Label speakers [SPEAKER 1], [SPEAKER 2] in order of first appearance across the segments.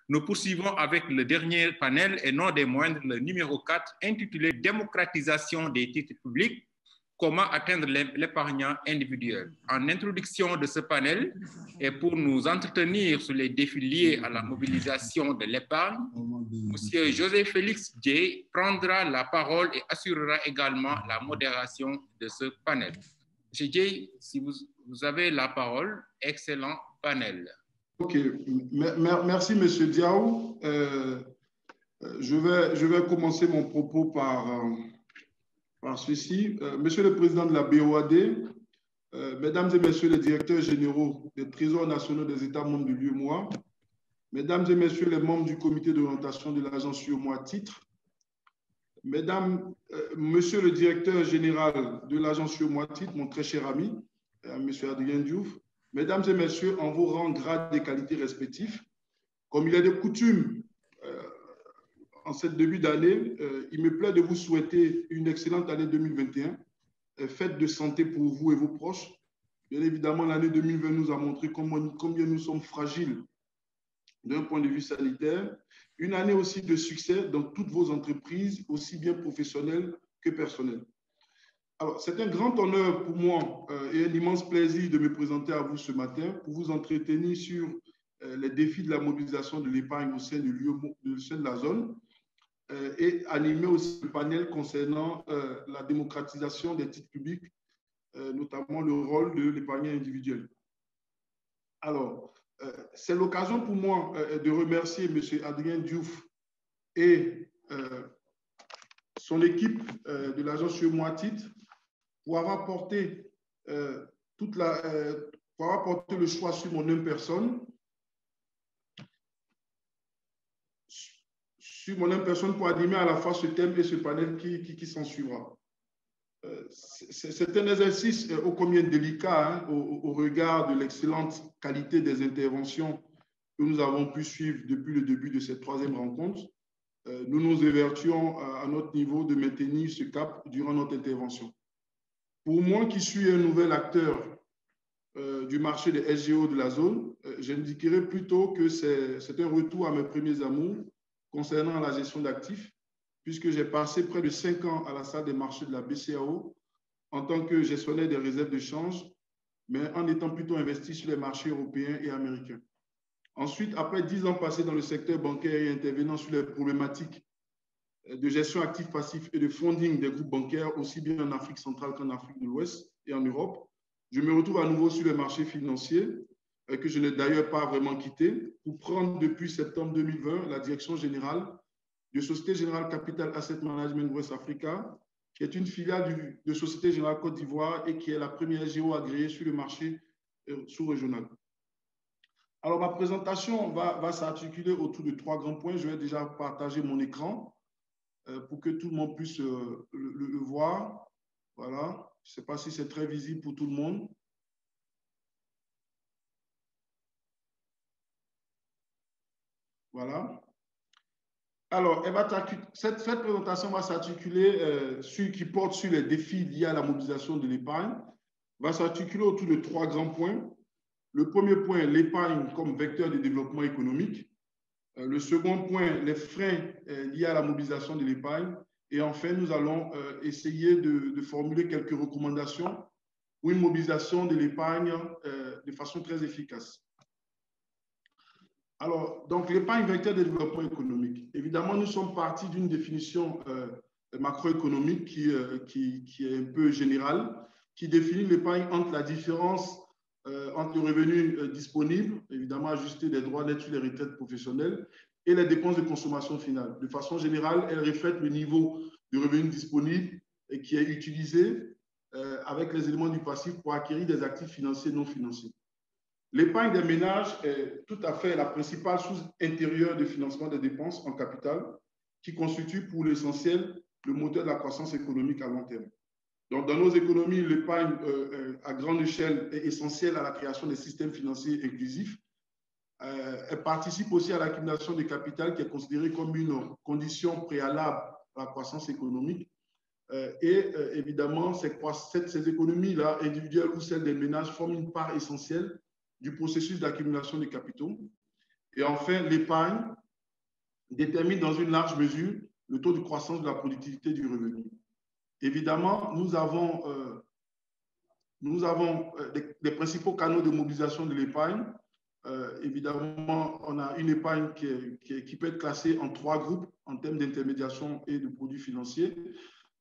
[SPEAKER 1] Nous poursuivons avec le dernier panel et non des moindres, le numéro 4, intitulé Démocratisation des titres publics, comment atteindre l'épargnant individuel. En introduction de ce panel, et pour nous entretenir sur les défis liés à la mobilisation de l'épargne, M. José Félix Dieye prendra la parole et assurera également la modération de ce panel. M. Dieye, si vous avez la parole, excellent panel.
[SPEAKER 2] Ok, merci M. Diaw. Je vais commencer mon propos par ceci. Monsieur le Président de la BOAD, Mesdames et Messieurs les directeurs généraux des trésors nationaux des États membres de l'UEMOA, Mesdames et Messieurs les membres du comité d'orientation de l'agence UEMOA titre, Monsieur le directeur général de l'agence UEMOA titre, mon très cher ami, Monsieur Adrien Diouf, Mesdames et Messieurs, en vos rangs, grades et qualités respectifs, comme il est de coutume en cette début d'année, il me plaît de vous souhaiter une excellente année 2021, faite de santé pour vous et vos proches. Bien évidemment, l'année 2020 nous a montré combien nous sommes fragiles d'un point de vue sanitaire. Une année aussi de succès dans toutes vos entreprises, aussi bien professionnelles que personnelles. Alors, c'est un grand honneur pour moi et un immense plaisir de me présenter à vous ce matin pour vous entretenir sur les défis de la mobilisation de l'épargne au sein de la zone et animer aussi le panel concernant la démocratisation des titres publics, notamment le rôle de l'épargnant individuel. Alors, c'est l'occasion pour moi de remercier M. Adrien Diouf et son équipe de l'agence UEMOA titre pour avoir porté le choix sur mon même personne, pour animer à la fois ce thème et ce panel qui s'en suivra. C'est un exercice ô combien délicat au regard de l'excellente qualité des interventions que nous avons pu suivre depuis le début de cette troisième rencontre. Nous nous évertuons à notre niveau de maintenir ce cap durant notre intervention. Pour moi qui suis un nouvel acteur du marché des SGO de la zone, j'indiquerai plutôt que c'est un retour à mes premiers amours concernant la gestion d'actifs, puisque j'ai passé près de 5 ans à la salle des marchés de la BCAO en tant que gestionnaire des réserves de change, mais en étant plutôt investi sur les marchés européens et américains. Ensuite, après 10 ans passés dans le secteur bancaire et intervenant sur les problématiques de gestion actifs passifs et de funding des groupes bancaires, aussi bien en Afrique centrale qu'en Afrique de l'Ouest et en Europe, je me retrouve à nouveau sur les marchés financiers, que je n'ai d'ailleurs pas vraiment quitté, pour prendre depuis septembre 2020 la direction générale de Société Générale Capital Asset Management West Africa, qui est une filiale de Société Générale Côte d'Ivoire et qui est la première SGO agréée sur le marché sous-régional. Alors, ma présentation va s'articuler autour de 3 grands points. Je vais déjà partager mon écran pour que tout le monde puisse le voir. Voilà. Je ne sais pas si c'est très visible pour tout le monde. Voilà. Alors, cette présentation va s'articuler, qui porte sur les défis liés à la mobilisation de l'épargne, va s'articuler autour de 3 grands points. Le premier point, l'épargne comme vecteur de développement économique. Le second point, les freins liés à la mobilisation de l'épargne. Et enfin, nous allons essayer de formuler quelques recommandations pour une mobilisation de l'épargne de façon très efficace. Alors, donc, l'épargne vecteur de développement économique. Évidemment, nous sommes partis d'une définition macroéconomique qui est un peu générale, qui définit l'épargne entre la différence entre le revenu disponible, évidemment ajusté des droits nets sur les retraites professionnelles, et les dépenses de consommation finale. De façon générale, elle reflète le niveau de revenu disponible et qui est utilisé avec les éléments du passif pour acquérir des actifs financiers non financiers. L'épargne des ménages est tout à fait la principale source intérieure de financement des dépenses en capital qui constitue pour l'essentiel le moteur de la croissance économique à long terme. Donc, dans nos économies, l'épargne à grande échelle est essentielle à la création des systèmes financiers inclusifs. Elle participe aussi à l'accumulation de capital qui est considérée comme une condition préalable à la croissance économique. Évidemment, ces économies-là, individuelles ou celles des ménages, forment une part essentielle du processus d'accumulation des capitaux. Et enfin, l'épargne détermine dans une large mesure le taux de croissance de la productivité du revenu. Évidemment, nous avons des principaux canaux de mobilisation de l'épargne. Évidemment, on a une épargne qui peut être classée en 3 groupes en termes d'intermédiation et de produits financiers.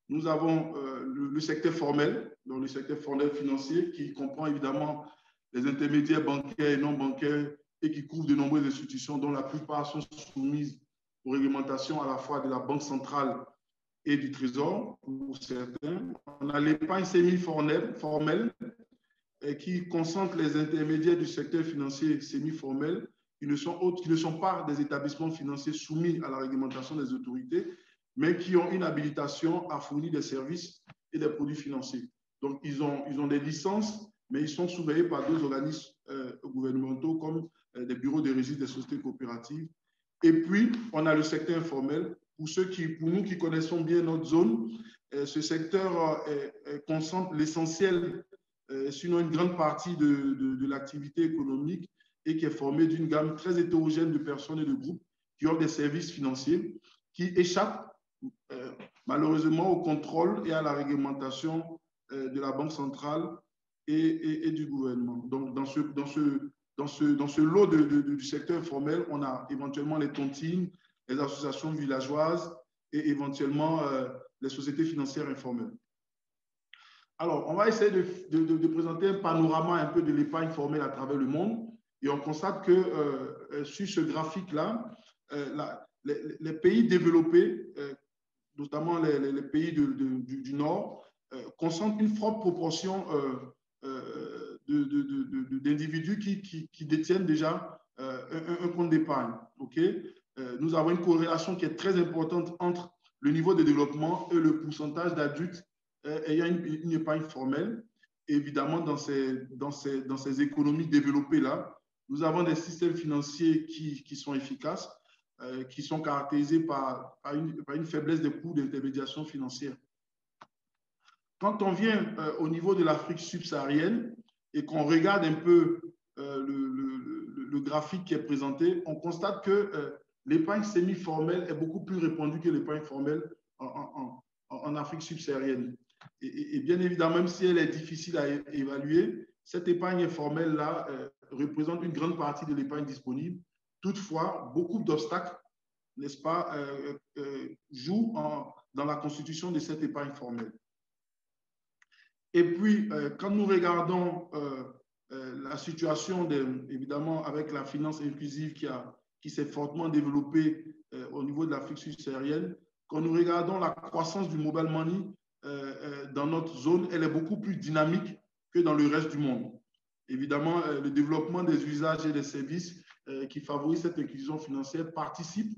[SPEAKER 2] Nous avons le secteur formel, donc le secteur formel financier qui comprend évidemment les intermédiaires bancaires et non bancaires et qui couvre de nombreuses institutions dont la plupart sont soumises aux réglementations à la fois de la Banque centrale et du Trésor pour certains. On a l'épargne semi-formelle qui concentre les intermédiaires du secteur financier semi-formel qui ne sont pas des établissements financiers soumis à la réglementation des autorités, mais qui ont une habilitation à fournir des services et des produits financiers. Donc, ils ont des licences, mais ils sont surveillés par deux organismes gouvernementaux comme des bureaux de registre des sociétés coopératives. Et puis, on a le secteur informel. Pour nous qui connaissons bien notre zone, ce secteur concentre l'essentiel, sinon une grande partie de l'activité économique et qui est formé d'une gamme très hétérogène de personnes et de groupes qui ont des services financiers qui échappent malheureusement au contrôle et à la réglementation de la Banque centrale et du gouvernement. Donc, dans ce lot du secteur informel, on a éventuellement les tontines, les associations villageoises et éventuellement les sociétés financières informelles. Alors, on va essayer de présenter un panorama un peu de l'épargne formelle à travers le monde. Et on constate que sur ce graphique-là, les pays développés, notamment les pays du Nord, concentrent une forte proportion d'individus qui détiennent déjà un compte d'épargne. Okay? Nous avons une corrélation qui est très importante entre le niveau de développement et le pourcentage d'adultes ayant une épargne formelle. Et évidemment, dans ces économies développées-là, nous avons des systèmes financiers qui sont efficaces, qui sont caractérisés par une faiblesse des coûts d'intermédiation financière. Quand on vient au niveau de l'Afrique subsaharienne et qu'on regarde un peu le graphique qui est présenté, on constate que l'épargne semi-formelle est beaucoup plus répandue que l'épargne formelle en Afrique subsaharienne. Et bien évidemment, même si elle est difficile à évaluer, cette épargne informelle-là représente une grande partie de l'épargne disponible. Toutefois, beaucoup d'obstacles, n'est-ce pas, jouent dans la constitution de cette épargne formelle. Et puis, quand nous regardons la situation, évidemment, avec la finance inclusive qui s'est fortement développée au niveau de l'Afrique subsaharienne, quand nous regardons la croissance du mobile money dans notre zone, elle est beaucoup plus dynamique que dans le reste du monde. Évidemment, le développement des usages et des services qui favorisent cette inclusion financière participe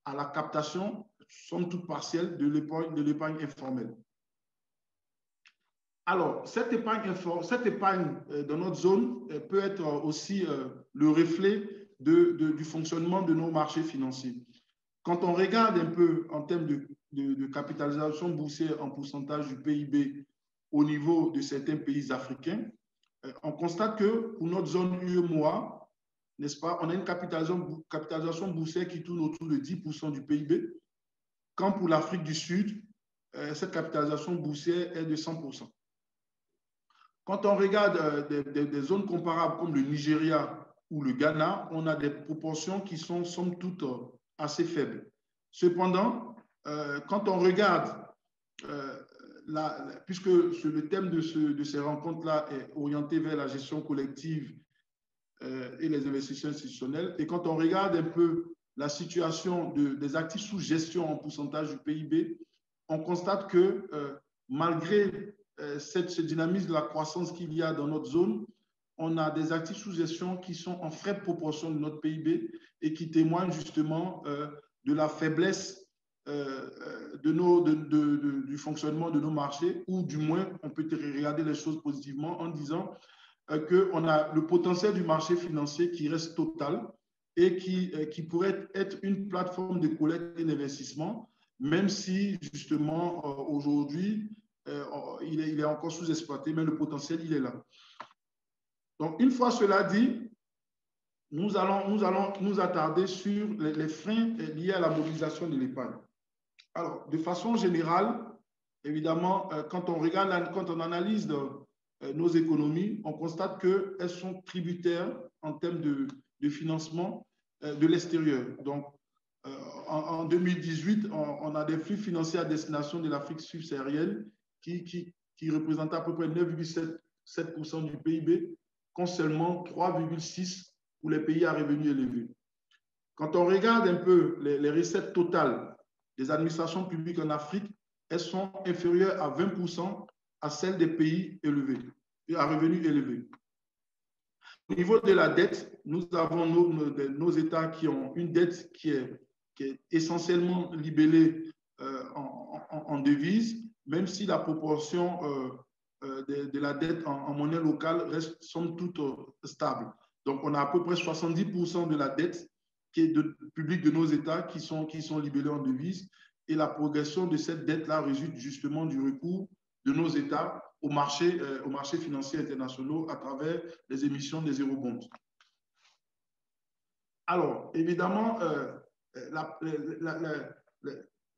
[SPEAKER 2] à la captation, somme toute partielle, de l'épargne informelle. Alors, cette épargne dans notre zone peut être aussi le reflet du fonctionnement de nos marchés financiers. Quand on regarde un peu en termes de capitalisation boursière en pourcentage du PIB au niveau de certains pays africains, on constate que pour notre zone UEMOA, n'est-ce pas, on a une capitalisation boursière qui tourne autour de 10% du PIB, quand pour l'Afrique du Sud, cette capitalisation boursière est de 100%. Quand on regarde des zones comparables comme le Nigeria ou le Ghana, on a des proportions qui sont somme toute assez faibles. Cependant, quand on regarde, puisque le thème de ces rencontres-là est orienté vers la gestion collective et les investissements institutionnels, et quand on regarde un peu la situation des actifs sous gestion en pourcentage du PIB, on constate que malgré ce dynamisme de la croissance qu'il y a dans notre zone, on a des actifs sous gestion qui sont en faible proportion de notre PIB et qui témoignent justement de la faiblesse du fonctionnement de nos marchés, ou du moins, on peut regarder les choses positivement en disant qu'on a le potentiel du marché financier qui reste total et qui pourrait être une plateforme de collecte et d'investissement, même si justement aujourd'hui, il est encore sous-exploité, mais le potentiel, il est là. Donc, une fois cela dit, nous allons nous attarder sur les freins liés à la mobilisation de l'épargne. Alors, de façon générale, évidemment, quand on regarde, quand on analyse nos économies, on constate qu'elles sont tributaires en termes de financement de l'extérieur. Donc, en 2018, on a des flux financiers à destination de l'Afrique subsaharienne qui représentaient à peu près 9,7% du PIB, contre seulement 3,6% pour les pays à revenus élevés. Quand on regarde un peu les recettes totales des administrations publiques en Afrique, elles sont inférieures à 20% à celles des pays élevés, à revenus élevés. Au niveau de la dette, nous avons nos États qui ont une dette qui est essentiellement libellée en devises, même si la proportion de la dette en monnaie locale reste somme toute stable. Donc, on a à peu près 70% de la dette publique de nos États qui sont libellés en devises. Et la progression de cette dette-là résulte justement du recours de nos États au marché financiers internationaux à travers les émissions des eurobonds. Alors, évidemment,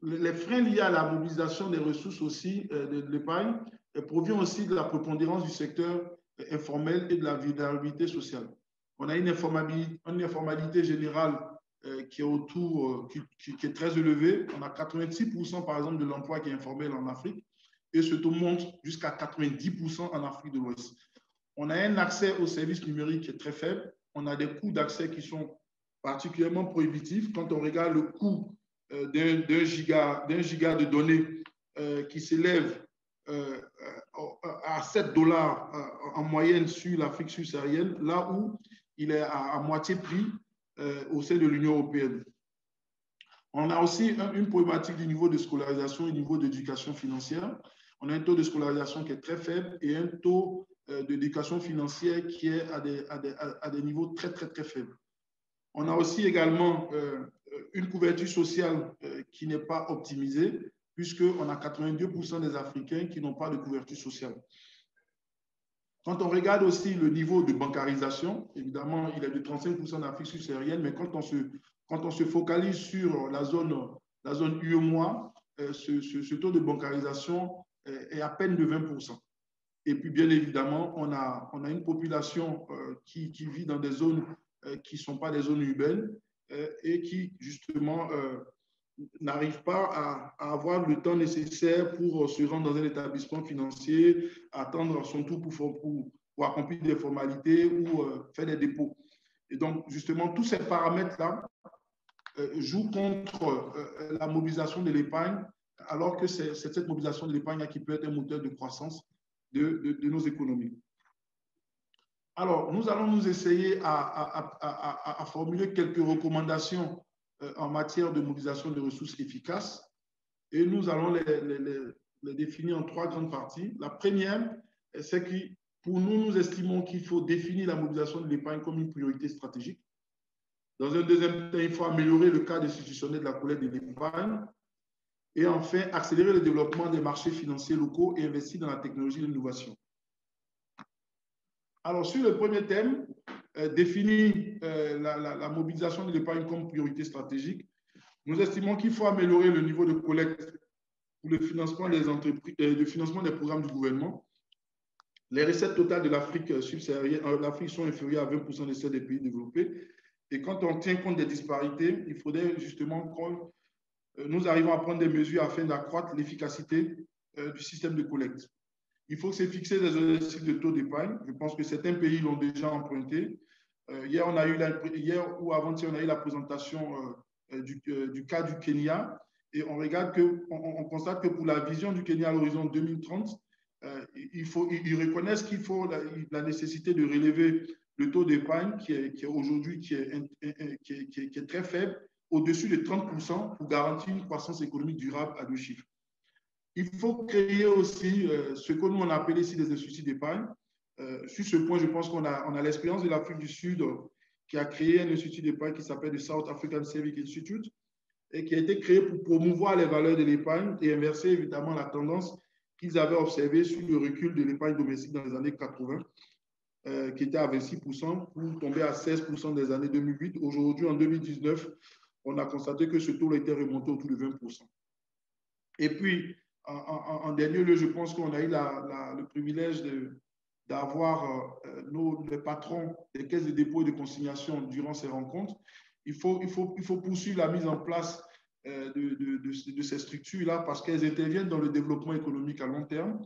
[SPEAKER 2] les freins liés à la mobilisation des ressources aussi de l'épargne proviennent aussi de la prépondérance du secteur informel et de la vulnérabilité sociale. On a une informalité générale qui est autour, qui est très élevée. On a 86% par exemple de l'emploi qui est informel en Afrique et ce taux monte jusqu'à 90% en Afrique de l'Ouest. On a un accès aux services numériques qui est très faible. On a des coûts d'accès qui sont particulièrement prohibitifs. Quand on regarde le coût d'un giga de données qui s'élève à $7 en moyenne sur l'Afrique subsaharienne, là où il est à moitié prix au sein de l'Union européenne. On a aussi une problématique du niveau de scolarisation et du niveau d'éducation financière. On a un taux de scolarisation qui est très faible et un taux d'éducation financière qui est à des niveaux très, très, très faibles. On a aussi également une couverture sociale qui n'est pas optimisée, puisqu'on a 82% des Africains qui n'ont pas de couverture sociale. Quand on regarde aussi le niveau de bancarisation, évidemment, il est de 35% en Afrique subsaharienne, mais quand on se focalise sur la zone UEMOA, ce taux de bancarisation est à peine de 20%. Et puis, bien évidemment, on a une population qui vit dans des zones qui ne sont pas des zones urbaines et qui, justement, n'arrive pas à avoir le temps nécessaire pour se rendre dans un établissement financier, attendre son tour pour accomplir des formalités ou faire des dépôts. Et donc, justement, tous ces paramètres-là jouent contre la mobilisation de l'épargne, alors que c'est cette mobilisation de l'épargne qui peut être un moteur de croissance de nos économies. Alors, nous allons nous essayer à formuler quelques recommandations en matière de mobilisation de ressources efficaces et nous allons les définir en trois grandes parties. La première, c'est que pour nous, nous estimons qu'il faut définir la mobilisation de l'épargne comme une priorité stratégique. Dans un deuxième temps, il faut améliorer le cadre institutionnel de la collecte de l'épargne et enfin, accélérer le développement des marchés financiers locaux et investir dans la technologie et l'innovation. Alors, sur le premier thème, définir la mobilisation de l'épargne comme priorité stratégique, nous estimons qu'il faut améliorer le niveau de collecte pour le financement des entreprises, le financement des programmes du gouvernement. Les recettes totales de l'Afrique subsaharienne, l'Afrique sont inférieures à 20% de celles des pays développés. Et quand on tient compte des disparités, il faudrait justement que nous arrivions à prendre des mesures afin d'accroître l'efficacité du système de collecte. Il faut se fixer des objectifs de taux d'épargne. Je pense que certains pays l'ont déjà emprunté. Hier ou avant-hier, on a eu la présentation du cas du Kenya. Et on constate que pour la vision du Kenya à l'horizon 2030, ils reconnaissent qu'il faut la nécessité de relever le taux d'épargne qui est aujourd'hui qui est très faible, au-dessus de 30% pour garantir une croissance économique durable à 2 chiffres. Il faut créer aussi ce que nous on appelle ici des instituts d'épargne. Sur ce point, je pense qu'on a l'expérience de l'Afrique du Sud qui a créé un institut d'épargne qui s'appelle le South African Civic Institute et qui a été créé pour promouvoir les valeurs de l'épargne et inverser évidemment la tendance qu'ils avaient observée sur le recul de l'épargne domestique dans les années 80. qui était à 26% pour tomber à 16% des années 2008. Aujourd'hui, en 2019, on a constaté que ce taux était remonté autour de 20%. Et puis, en dernier lieu, je pense qu'on a eu le privilège d'avoir les patrons des caisses de dépôt et de consignation durant ces rencontres. Il faut poursuivre la mise en place de ces structures-là parce qu'elles interviennent dans le développement économique à long terme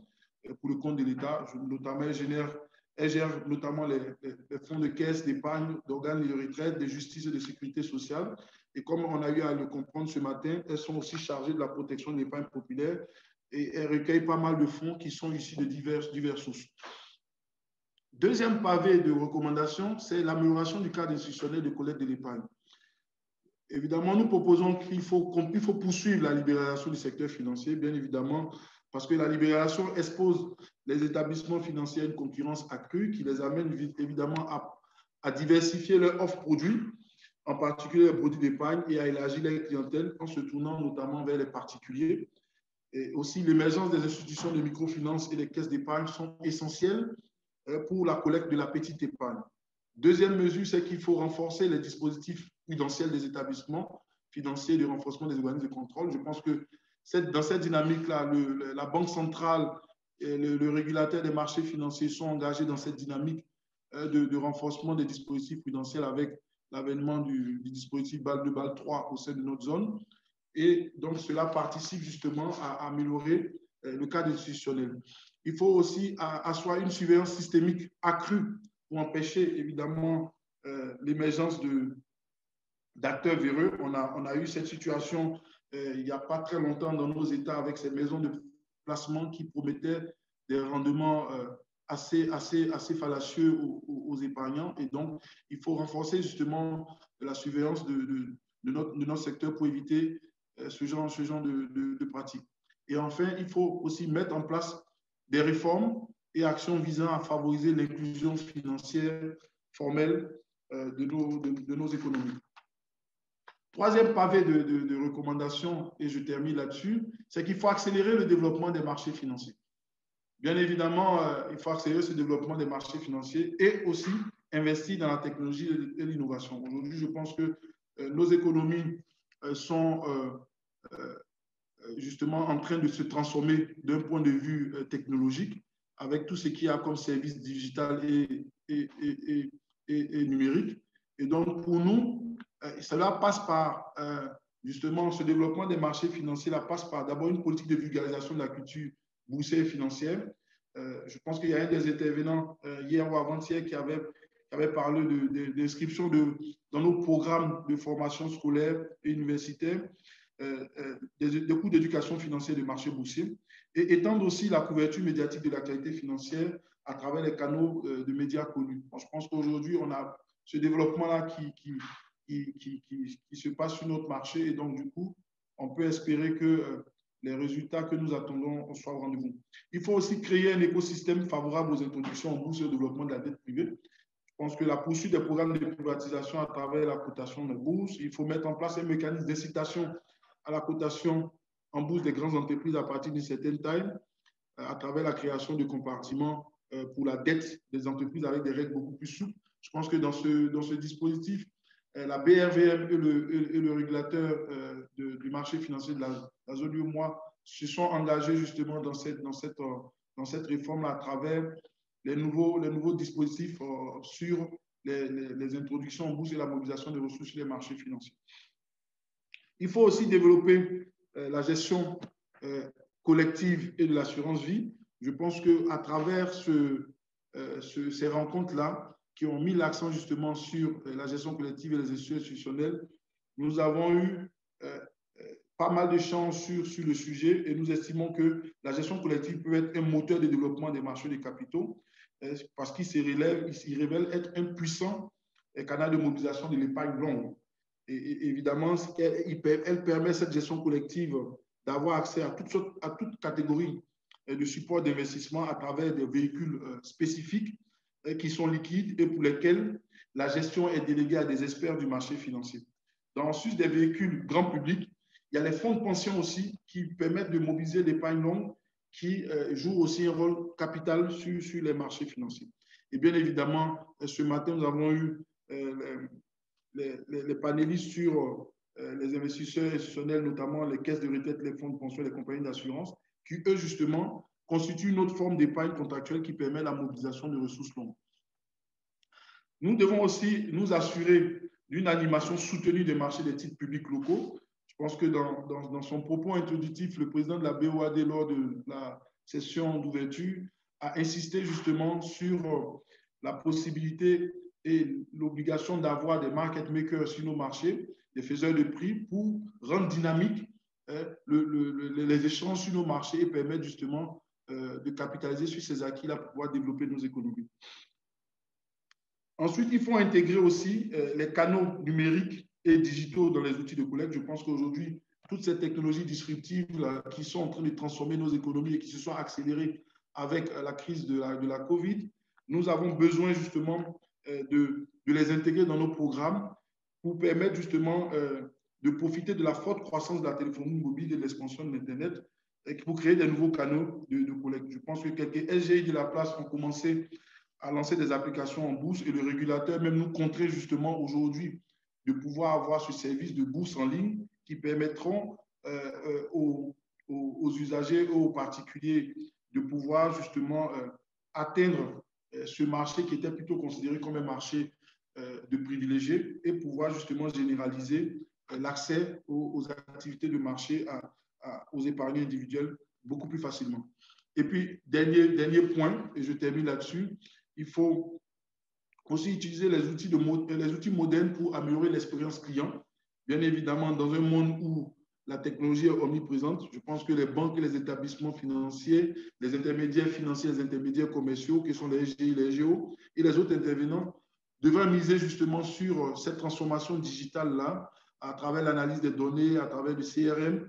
[SPEAKER 2] pour le compte de l'État. Notamment, elles gèrent notamment les fonds de caisse, d'épargne, d'organes de retraite, de justice et de sécurité sociale. Et comme on a eu à le comprendre ce matin, elles sont aussi chargées de la protection de l'épargne populaire et elles recueillent pas mal de fonds qui sont issus de diverses sources. Deuxième pavé de recommandation, c'est l'amélioration du cadre institutionnel de collecte de l'épargne. Évidemment, nous proposons qu'il faut poursuivre la libéralisation du secteur financier, bien évidemment, parce que la libéralisation expose les établissements financiers à une concurrence accrue qui les amène évidemment à diversifier leur offre produits, en particulier les produits d'épargne, et à élargir les clientèles en se tournant notamment vers les particuliers. Et aussi, l'émergence des institutions de microfinance et des caisses d'épargne sont essentielles pour la collecte de la petite épargne. Deuxième mesure, c'est qu'il faut renforcer les dispositifs prudentiels des établissements financiers de renforcement des organismes de contrôle. Je pense que dans cette dynamique-là, la Banque centrale et le régulateur des marchés financiers sont engagés dans cette dynamique de renforcement des dispositifs prudentiels avec l'avènement du dispositif BAL2, BAL3 au sein de notre zone. Et donc, cela participe justement à améliorer le cadre institutionnel. Il faut aussi asseoir une surveillance systémique accrue pour empêcher évidemment l'émergence d'acteurs véreux. On a eu cette situation il n'y a pas très longtemps dans nos États avec ces maisons de placement qui promettaient des rendements assez fallacieux aux épargnants. Et donc, il faut renforcer justement la surveillance de notre secteur pour éviter ce genre de pratiques. Et enfin, il faut aussi mettre en place des réformes et actions visant à favoriser l'inclusion financière formelle de nos économies. Troisième pavé de recommandations, et je termine là-dessus, c'est qu'il faut accélérer le développement des marchés financiers. Bien évidemment, il faut accélérer ce développement des marchés financiers et aussi investir dans la technologie et l'innovation. Aujourd'hui, je pense que nos économies sont justement en train de se transformer d'un point de vue technologique avec tout ce qu'il y a comme service digital et numérique. Et donc, pour nous, cela passe par justement ce développement des marchés financiers, là passe par d'abord une politique de vulgarisation de la culture boursière et financière. Je pense qu'il y a un des intervenants hier ou avant-hier qui avait parlé d'inscription dans nos programmes de formation scolaire et universitaire des cours d'éducation financière des marchés boursiers et étendre aussi la couverture médiatique de l'actualité financière à travers les canaux de médias connus. Bon, je pense qu'aujourd'hui, on a ce développement-là qui se passe sur notre marché et donc, du coup, on peut espérer que les résultats que nous attendons soient au rendez-vous. Il faut aussi créer un écosystème favorable aux introductions en bourse et au développement de la dette privée. Je pense que la poursuite des programmes de privatisation à travers la cotation de bourse, il faut mettre en place un mécanisme d'incitation à la cotation en bourse des grandes entreprises à partir d'une certaine taille, à travers la création de compartiments pour la dette des entreprises avec des règles beaucoup plus souples. Je pense que dans ce dispositif, la BRVM et le régulateur du marché financier de la zone UEMOA se sont engagés justement dans cette réforme à travers les nouveaux dispositifs sur les introductions en bourse et la mobilisation des ressources sur les marchés financiers. Il faut aussi développer la gestion collective et de l'assurance vie. Je pense qu'à travers ces rencontres-là, qui ont mis l'accent justement sur la gestion collective et les gestions institutionnelles, nous avons eu pas mal de chances sur le sujet et nous estimons que la gestion collective peut être un moteur de développement des marchés des capitaux parce qu'il se révèle être un puissant canal de mobilisation de l'épargne longue. Et évidemment, elle permet cette gestion collective d'avoir accès à toute catégorie de support d'investissement à travers des véhicules spécifiques qui sont liquides et pour lesquels la gestion est déléguée à des experts du marché financier. Dans sus des véhicules grand public, il y a les fonds de pension aussi qui permettent de mobiliser l'épargne longue qui jouent aussi un rôle capital sur les marchés financiers. Et bien évidemment, ce matin, nous avons eu les panélistes sur les investisseurs institutionnels, notamment les caisses de retraite, les fonds de pension, les compagnies d'assurance, qui, eux, justement, constituent une autre forme d'épargne contractuelle qui permet la mobilisation de ressources longues. Nous devons aussi nous assurer d'une animation soutenue des marchés des titres publics locaux. Je pense que dans son propos introductif, le président de la BOAD, lors de la session d'ouverture, a insisté justement sur la possibilité et l'obligation d'avoir des market makers sur nos marchés, des faiseurs de prix, pour rendre dynamique les échanges sur nos marchés et permettre justement de capitaliser sur ces acquis-là pour pouvoir développer nos économies. Ensuite, il faut intégrer aussi les canaux numériques et digitaux dans les outils de collecte. Je pense qu'aujourd'hui, toutes ces technologies disruptives là, qui sont en train de transformer nos économies et qui se sont accélérées avec la crise de la COVID, nous avons besoin justement de les intégrer dans nos programmes pour permettre justement de profiter de la forte croissance de la téléphonie mobile et de l'expansion de l'Internet pour créer des nouveaux canaux de collecte. Je pense que quelques SGI de la place ont commencé à lancer des applications en bourse et le régulateur même nous contraint justement aujourd'hui de pouvoir avoir ce service de bourse en ligne qui permettront aux usagers, aux particuliers de pouvoir justement atteindre ce marché qui était plutôt considéré comme un marché de privilégiés et pouvoir justement généraliser l'accès aux activités de marché aux épargnants individuels beaucoup plus facilement. Et puis, dernier point, et je termine là-dessus, il faut aussi utiliser les outils modernes pour améliorer l'expérience client. Bien évidemment, dans un monde où la technologie est omniprésente, je pense que les banques et les établissements financiers, les intermédiaires financiers, les intermédiaires commerciaux, qui sont les SGI, les GO et les autres intervenants, devraient miser justement sur cette transformation digitale-là, à travers l'analyse des données, à travers le CRM,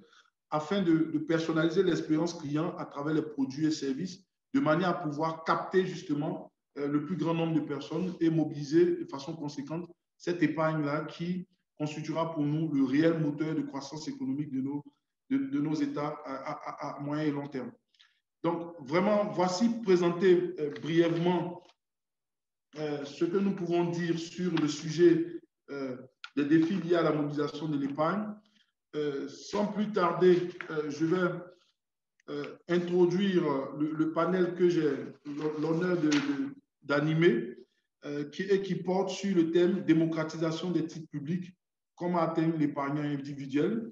[SPEAKER 2] afin de personnaliser l'expérience client à travers les produits et services, de manière à pouvoir capter justement le plus grand nombre de personnes et mobiliser de façon conséquente cette épargne-là qui constituera pour nous le réel moteur de croissance économique de nos États à moyen et long terme. Donc, vraiment, voici présenté brièvement ce que nous pouvons dire sur le sujet des défis liés à la mobilisation de l'épargne. Sans plus tarder, je vais introduire le panel que j'ai l'honneur d'animer qui porte sur le thème démocratisation des titres publics, comment atteindre l'épargnant individuel.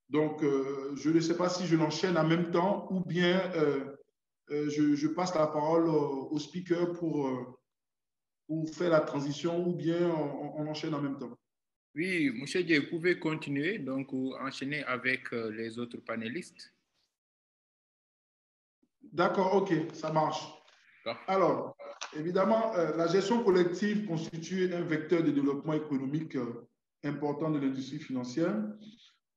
[SPEAKER 2] Donc, je ne sais pas si je l'enchaîne en même temps ou bien je passe la parole au speaker pour faire la transition ou bien on enchaîne en même temps.
[SPEAKER 1] Oui, M. Dié, vous pouvez continuer, donc enchaîner avec les autres panélistes.
[SPEAKER 2] D'accord, ok, ça marche. Alors, évidemment, la gestion collective constitue un vecteur de développement économique important de l'industrie financière.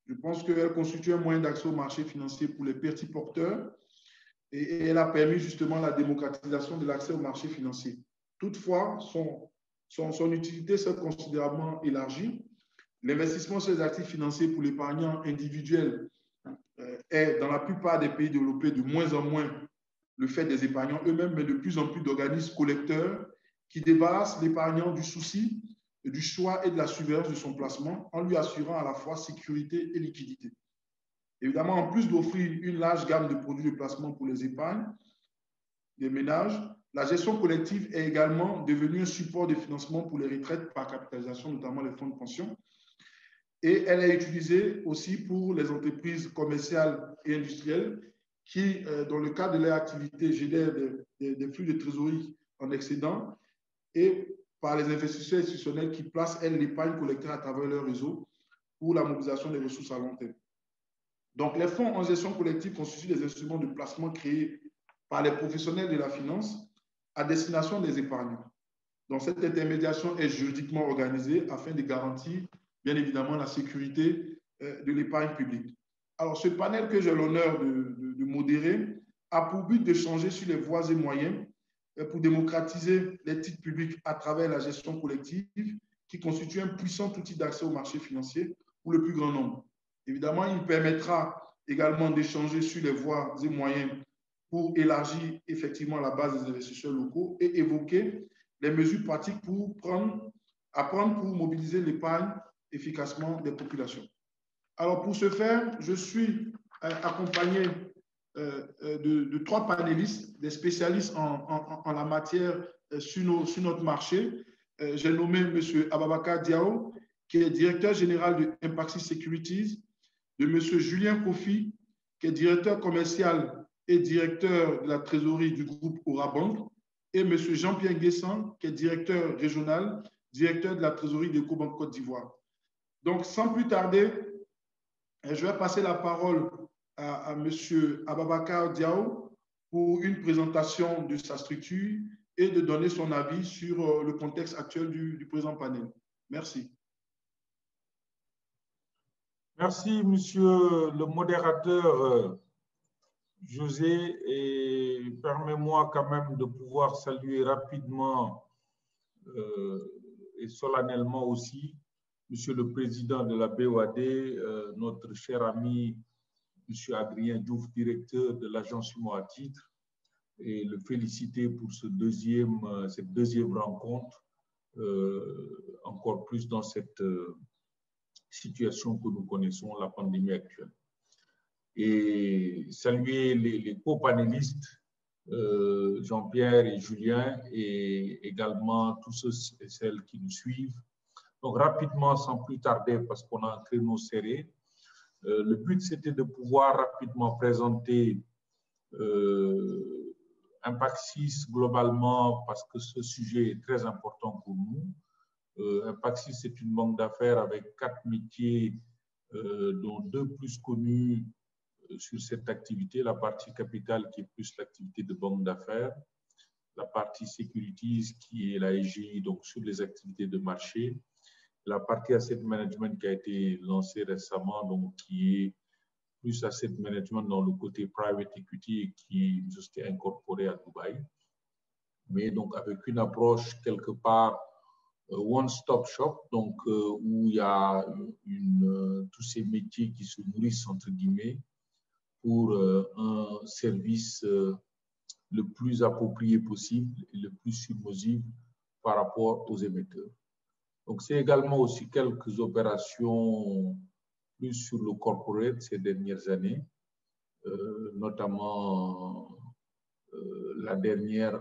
[SPEAKER 2] Je pense qu'elle constitue un moyen d'accès au marché financier pour les petits porteurs et elle a permis justement la démocratisation de l'accès au marché financier. Toutefois, son utilité s'est considérablement élargie. L'investissement sur les actifs financiers pour l'épargnant individuel est, dans la plupart des pays développés, de moins en moins le fait des épargnants eux-mêmes, mais de plus en plus d'organismes collecteurs qui débarrassent l'épargnant du souci, du choix et de la surveillance de son placement en lui assurant à la fois sécurité et liquidité. Évidemment, en plus d'offrir une large gamme de produits de placement pour les épargnes des ménages, la gestion collective est également devenue un support de financement pour les retraites par capitalisation, notamment les fonds de pension. Et elle est utilisée aussi pour les entreprises commerciales et industrielles qui, dans le cadre de leur activité, génèrent des flux de trésorerie en excédent et par les investisseurs institutionnels qui placent, elles, l'épargne collectée à travers leur réseau pour la mobilisation des ressources à long terme. Donc, les fonds en gestion collective constituent des instruments de placement créés par les professionnels de la finance à destination des épargnants. Donc, cette intermédiation est juridiquement organisée afin de garantir, bien évidemment, la sécurité de l'épargne publique. Alors, ce panel que j'ai l'honneur de modérer a pour but de changer sur les voies et moyens pour démocratiser les titres publics à travers la gestion collective qui constitue un puissant outil d'accès au marché financier pour le plus grand nombre. Évidemment, il permettra également d'échanger sur les voies et moyens pour élargir effectivement la base des investisseurs locaux et évoquer les mesures pratiques pour apprendre pour mobiliser l'épargne efficacement des populations. Alors, pour ce faire, je suis accompagné de 3 panélistes, des spécialistes en la matière sur notre marché. J'ai nommé M. Ababakar Diao, qui est directeur général de Impaxi Securities, de M. Julien Kofi, qui est directeur commercial et directeur de la trésorerie du groupe Orabank, et M. Jean-Pierre Guessan, qui est directeur régional, directeur de la trésorerie de Ecobank Côte d'Ivoire. Donc, sans plus tarder, je vais passer la parole à M. Ababakar Diao pour une présentation de sa structure et de donner son avis sur le contexte actuel du présent panel. Merci.
[SPEAKER 3] Merci, monsieur le modérateur José, et permets-moi quand même de pouvoir saluer rapidement et solennellement aussi monsieur le président de la BOAD, notre cher ami monsieur Adrien Diouf, directeur de l'agence Humo à titre, et le féliciter pour cette deuxième rencontre, encore plus dans cette situation que nous connaissons, la pandémie actuelle. Et saluer les co-panélistes, Jean-Pierre et Julien, et également tous ceux et celles qui nous suivent. Donc rapidement, sans plus tarder, parce qu'on a un créneau serré, le but c'était de pouvoir rapidement présenter Impaxis globalement, parce que ce sujet est très important pour nous. Impaxis, c'est une banque d'affaires avec 4 métiers, dont 2 plus connus sur cette activité, la partie capital qui est plus l'activité de banque d'affaires, la partie securities qui est la EGI, donc sur les activités de marché, la partie asset management qui a été lancée récemment, donc qui est plus asset management dans le côté private equity et qui est une société incorporée à Dubaï, mais donc avec une approche quelque part one-stop shop, donc où il y a tous ces métiers qui se nourrissent entre guillemets pour un service le plus approprié possible et le plus submersible par rapport aux émetteurs. Donc c'est également aussi quelques opérations plus sur le corporate ces dernières années, notamment la dernière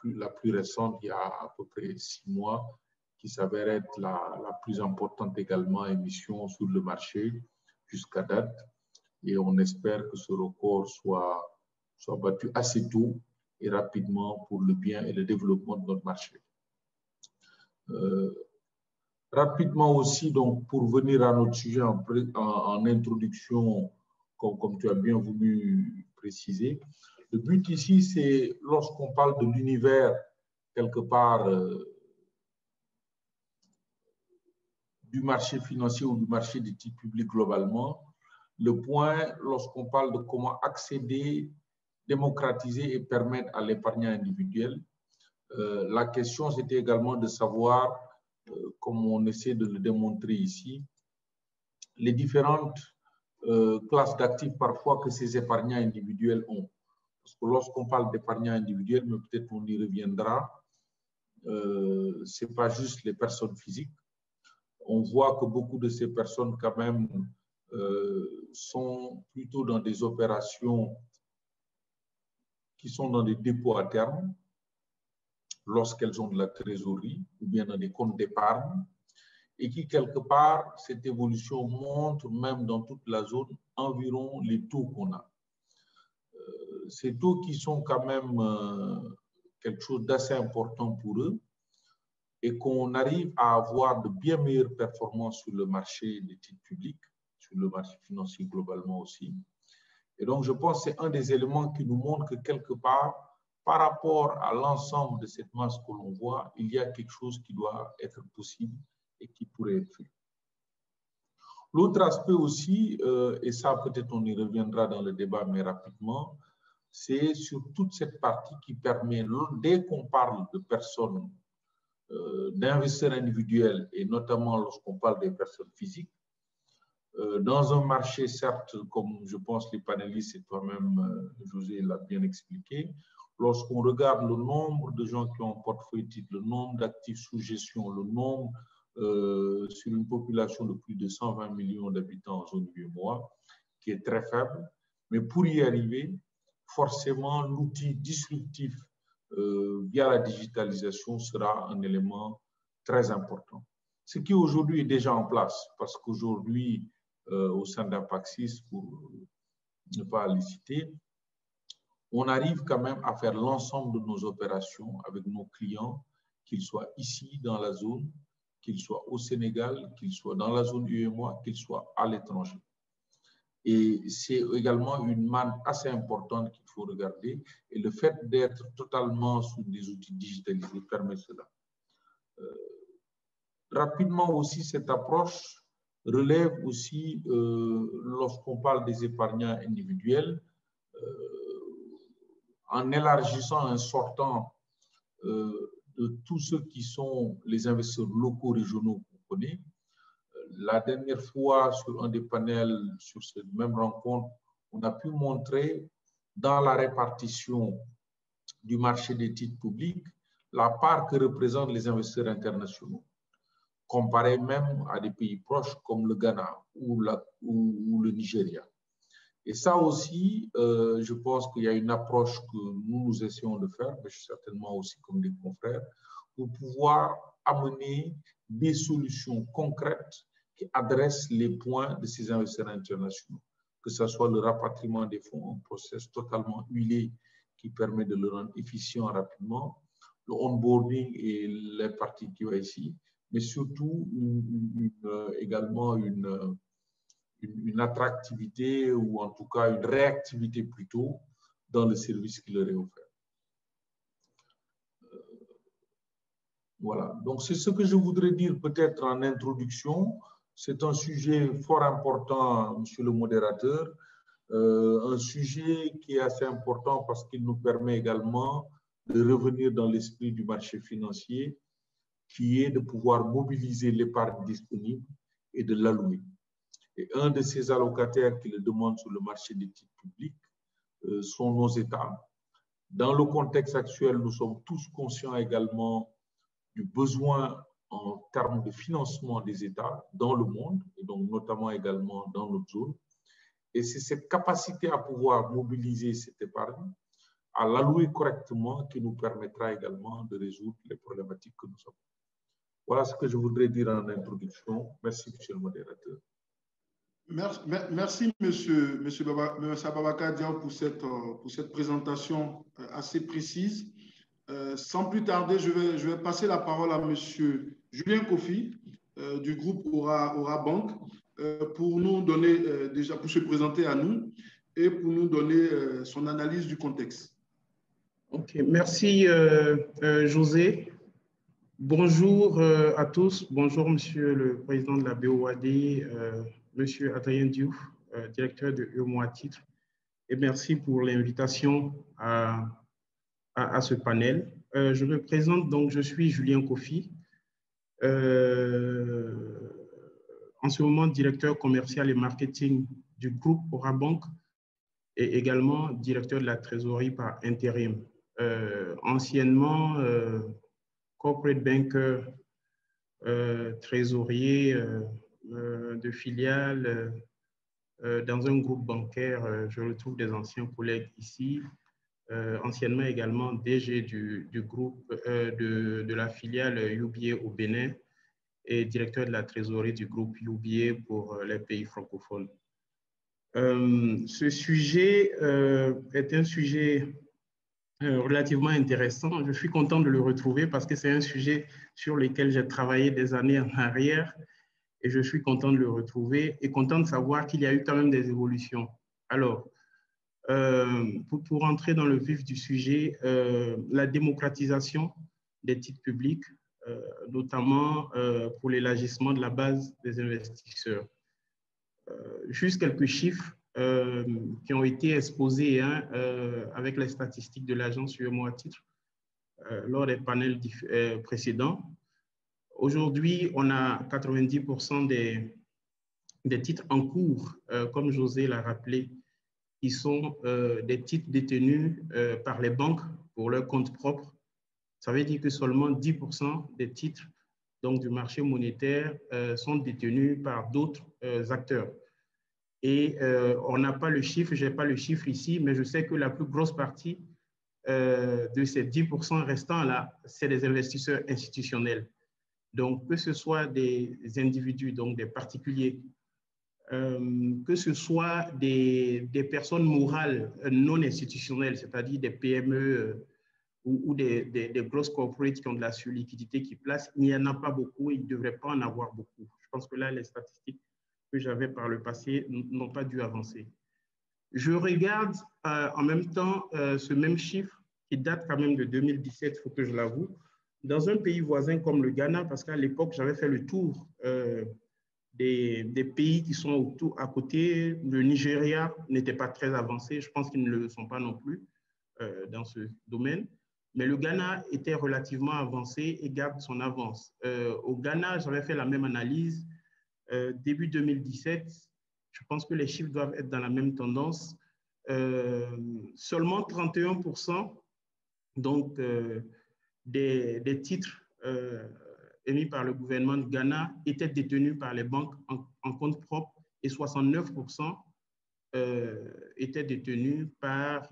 [SPEAKER 3] la plus récente, il y a à peu près 6 mois, qui s'avère être la plus importante également émission sur le marché jusqu'à date. Et on espère que ce record soit battu assez tôt et rapidement pour le bien et le développement de notre marché. Rapidement aussi, donc, pour venir à notre sujet en introduction, comme tu as bien voulu préciser, le but ici, c'est lorsqu'on parle de l'univers, quelque part, du marché financier ou du marché des titres publics globalement, le point, lorsqu'on parle de comment accéder, démocratiser et permettre à l'épargnant individuel, la question, c'était également de savoir, comme on essaie de le démontrer ici, les différentes classes d'actifs parfois que ces épargnants individuels ont. Parce que lorsqu'on parle d'épargnants individuels, mais peut-être on y reviendra, ce n'est pas juste les personnes physiques. On voit que beaucoup de ces personnes, quand même, sont plutôt dans des opérations qui sont dans des dépôts à terme, lorsqu'elles ont de la trésorerie, ou bien dans des comptes d'épargne, et qui, quelque part, cette évolution montre, même dans toute la zone, environ les taux qu'on a. Ces taux qui sont quand même quelque chose d'assez important pour eux, et qu'on arrive à avoir de bien meilleures performances sur le marché des titres publics, sur le marché financier globalement aussi. Et donc, je pense que c'est un des éléments qui nous montre que quelque part, par rapport à l'ensemble de cette masse que l'on voit, il y a quelque chose qui doit être possible et qui pourrait être fait. L'autre aspect aussi, et ça peut-être on y reviendra dans le débat, mais rapidement, c'est sur toute cette partie qui permet, dès qu'on parle de personnes, d'investisseurs individuels, et notamment lorsqu'on parle des personnes physiques, dans un marché, certes, comme je pense les panélistes et toi-même, José, l'a bien expliqué, lorsqu'on regarde le nombre de gens qui ont un portefeuille titre, le nombre d'actifs sous gestion, le nombre sur une population de plus de 120 millions d'habitants en zone UEMOA, qui est très faible. Mais pour y arriver, forcément, l'outil disruptif via la digitalisation sera un élément très important. Ce qui aujourd'hui est déjà en place, parce qu'aujourd'hui, au sein d'Apaxis, pour ne pas les citer, on arrive quand même à faire l'ensemble de nos opérations avec nos clients, qu'ils soient ici dans la zone, qu'ils soient au Sénégal, qu'ils soient dans la zone UEMOA, qu'ils soient à l'étranger. Et c'est également une manne assez importante qu'il faut regarder. Et le fait d'être totalement sous des outils digitalisés permet cela. Rapidement aussi, cette approche relève aussi, lorsqu'on parle des épargnants individuels, en élargissant un sortant de tous ceux qui sont les investisseurs locaux, régionaux qu'on connaît. La dernière fois, sur un des panels, sur cette même rencontre, on a pu montrer dans la répartition du marché des titres publics la part que représentent les investisseurs internationaux, comparé même à des pays proches comme le Ghana ou le Nigeria. Et ça aussi, je pense qu'il y a une approche que nous essayons de faire, mais certainement aussi comme des confrères, pour pouvoir amener des solutions concrètes qui adressent les points de ces investisseurs internationaux, que ce soit le rapatriement des fonds, un process totalement huilé qui permet de le rendre efficient rapidement, le onboarding et les parties KYC, mais surtout également une attractivité ou en tout cas une réactivité plutôt dans le service qui leur est offert. Voilà, donc c'est ce que je voudrais dire peut-être en introduction. C'est un sujet fort important, monsieur le modérateur, un sujet qui est assez important parce qu'il nous permet également de revenir dans l'esprit du marché financier, qui est de pouvoir mobiliser l'épargne disponible et de l'allouer. Et un de ces allocataires qui le demandent sur le marché des titres publics sont nos États. Dans le contexte actuel, nous sommes tous conscients également du besoin en termes de financement des États dans le monde, et donc notamment également dans notre zone. Et c'est cette capacité à pouvoir mobiliser cette épargne, à l'allouer correctement, qui nous permettra également de résoudre les problématiques que nous avons. Voilà ce que je voudrais dire en introduction. Merci, monsieur le modérateur.
[SPEAKER 2] Merci, monsieur Babacar Diaw, pour cette présentation assez précise. Sans plus tarder, je vais passer la parole à monsieur Julien Kofi du groupe Aura Bank pour nous donner, déjà pour se présenter à nous et pour nous donner son analyse du contexte.
[SPEAKER 4] Ok, merci José. Bonjour à tous. Bonjour monsieur le président de la BOAD, monsieur Adrien Diouf, directeur de UEMOA Titres, et merci pour l'invitation à ce panel. Je me présente donc, je suis Julien Kofi, en ce moment directeur commercial et marketing du groupe Aura Bank et également directeur de la trésorerie par intérim. Anciennement corporate banker, trésorier de filiale dans un groupe bancaire. Je retrouve des anciens collègues ici. Anciennement également DG du groupe de la filiale UBA au Bénin et directeur de la trésorerie du groupe UBA pour les pays francophones. Ce sujet est un sujet relativement intéressant. Je suis content de le retrouver parce que c'est un sujet sur lequel j'ai travaillé des années en arrière et je suis content de le retrouver et content de savoir qu'il y a eu quand même des évolutions. Alors, pour entrer dans le vif du sujet, la démocratisation des titres publics, notamment pour l'élargissement de la base des investisseurs. Juste quelques chiffres qui ont été exposés avec les statistiques de l'agence UEMOA Titres lors des panels précédents. Aujourd'hui, on a 90% des titres en cours, comme José l'a rappelé, qui sont des titres détenus par les banques pour leur compte propre. Ça veut dire que seulement 10% des titres donc, du marché monétaire sont détenus par d'autres acteurs. Et on n'a pas le chiffre, je n'ai pas le chiffre ici, mais je sais que la plus grosse partie de ces 10% restants-là, c'est des investisseurs institutionnels. Donc, que ce soit des individus, donc des particuliers, que ce soit des personnes morales non institutionnelles, c'est-à-dire des PME ou des grosses corporates qui ont de la surliquidité qui placent, il n'y en a pas beaucoup et il ne devrait pas en avoir beaucoup. Je pense que là, les statistiques que j'avais par le passé n'ont pas dû avancer. Je regarde en même temps ce même chiffre qui date quand même de 2017, il faut que je l'avoue, dans un pays voisin comme le Ghana, parce qu'à l'époque, j'avais fait le tour des pays qui sont autour, à côté. Le Nigeria n'était pas très avancé, je pense qu'ils ne le sont pas non plus dans ce domaine. Mais le Ghana était relativement avancé et garde son avance. Au Ghana, j'avais fait la même analyse. Début 2017, je pense que les chiffres doivent être dans la même tendance. Seulement 31% donc, des titres émis par le gouvernement de Ghana étaient détenus par les banques en compte propre et 69% étaient détenus par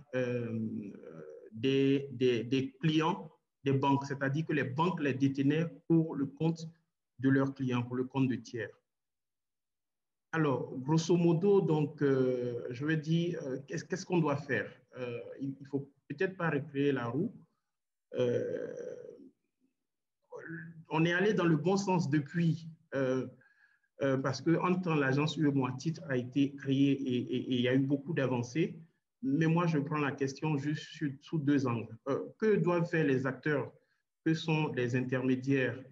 [SPEAKER 4] des clients des banques, c'est-à-dire que les banques les détenaient pour le compte de leurs clients, pour le compte de tiers. Alors, grosso modo, donc, je veux dire, qu'est-ce qu'on doit faire? Il ne faut peut-être pas recréer la roue. On est allé dans le bon sens depuis, parce qu'en temps, l'agence UEMOA Titres a été créée et il y a eu beaucoup d'avancées. Mais moi, je prends la question juste sous deux angles. Que doivent faire les acteurs? Que sont les intermédiaires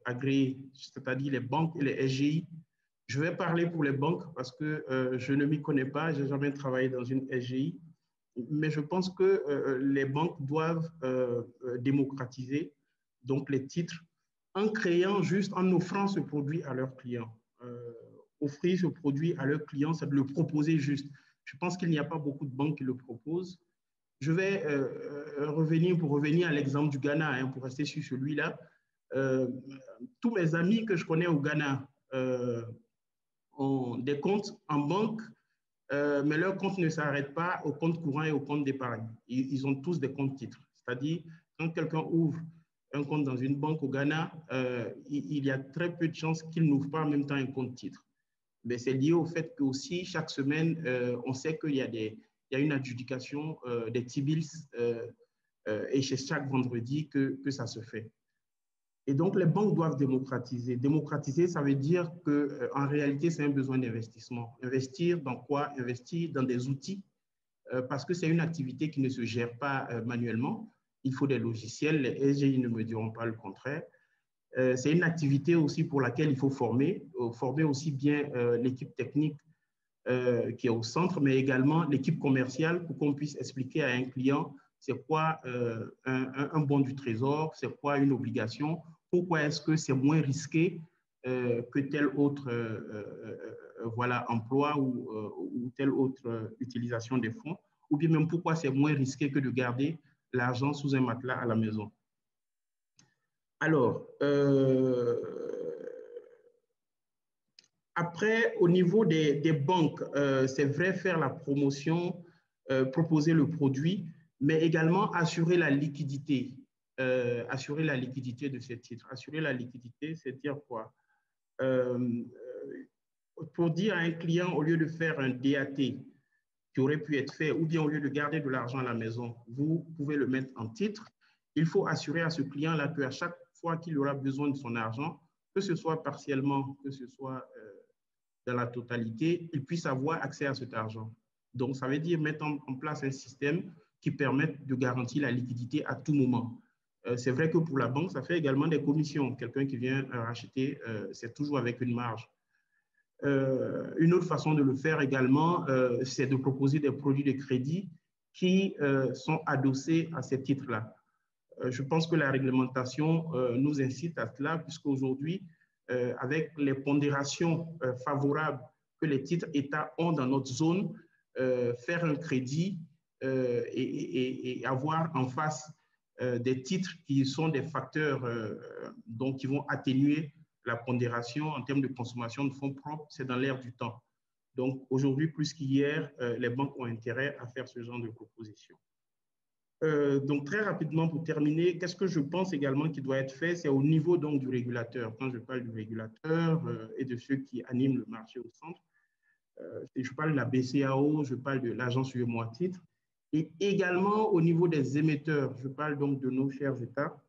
[SPEAKER 4] agréés, c'est-à-dire les banques et les SGI? Je vais parler pour les banques parce que je ne m'y connais pas, je n'ai jamais travaillé dans une SGI, mais je pense que les banques doivent démocratiser donc les titres en créant juste, en offrant ce produit à leurs clients. Offrir ce produit à leurs clients, c'est de le proposer juste. Je pense qu'il n'y a pas beaucoup de banques qui le proposent. Je vais revenir à l'exemple du Ghana, hein, pour rester sur celui-là. Tous mes amis que je connais au Ghana ont des comptes en banque, mais leur compte ne s'arrête pas au compte courant et au compte d'épargne. Ils ont tous des comptes titres. C'est-à-dire, quand quelqu'un ouvre un compte dans une banque au Ghana, il y a très peu de chances qu'il n'ouvre pas en même temps un compte titre. Mais c'est lié au fait qu'aussi, chaque semaine, on sait qu'il y a une adjudication des T-bills et c'est chaque vendredi que ça se fait. Et donc, les banques doivent démocratiser. Démocratiser, ça veut dire qu'en réalité, c'est un besoin d'investissement. Investir dans quoi? Investir dans des outils, parce que c'est une activité qui ne se gère pas manuellement. Il faut des logiciels. Les SGI ne me diront pas le contraire. C'est une activité aussi pour laquelle il faut former aussi bien l'équipe technique qui est au centre, mais également l'équipe commerciale pour qu'on puisse expliquer à un client c'est quoi un bon du trésor, c'est quoi une obligation, pourquoi est-ce que c'est moins risqué que tel autre voilà, emploi ou telle autre utilisation des fonds, ou bien même pourquoi c'est moins risqué que de garder l'argent sous un matelas à la maison. Alors, après, au niveau des banques, c'est vrai faire la promotion, proposer le produit, mais également assurer la liquidité. Assurer la liquidité de ces titres. Assurer la liquidité, c'est dire quoi? Pour dire à un client, au lieu de faire un DAT qui aurait pu être fait, ou bien au lieu de garder de l'argent à la maison, vous pouvez le mettre en titre. Il faut assurer à ce client-là qu'à chaque fois qu'il aura besoin de son argent, que ce soit partiellement, que ce soit dans la totalité, il puisse avoir accès à cet argent. Donc, ça veut dire mettre en place un système qui permette de garantir la liquidité à tout moment. C'est vrai que pour la banque, ça fait également des commissions. Quelqu'un qui vient racheter, c'est toujours avec une marge. Une autre façon de le faire également, c'est de proposer des produits de crédit qui sont adossés à ces titres-là. Je pense que la réglementation nous incite à cela, puisqu'aujourd'hui, avec les pondérations favorables que les titres État ont dans notre zone, faire un crédit et avoir en face des titres qui sont des facteurs donc qui vont atténuer la pondération en termes de consommation de fonds propres, c'est dans l'air du temps. Donc, aujourd'hui, plus qu'hier, les banques ont intérêt à faire ce genre de propositions. Donc, très rapidement, pour terminer, qu'est-ce que je pense également qui doit être fait? C'est au niveau donc, du régulateur. Quand je parle du régulateur et de ceux qui animent le marché au centre, je parle de la BCAO, je parle de l'agence UEMOA titre, et également au niveau des émetteurs, je parle donc de nos chers États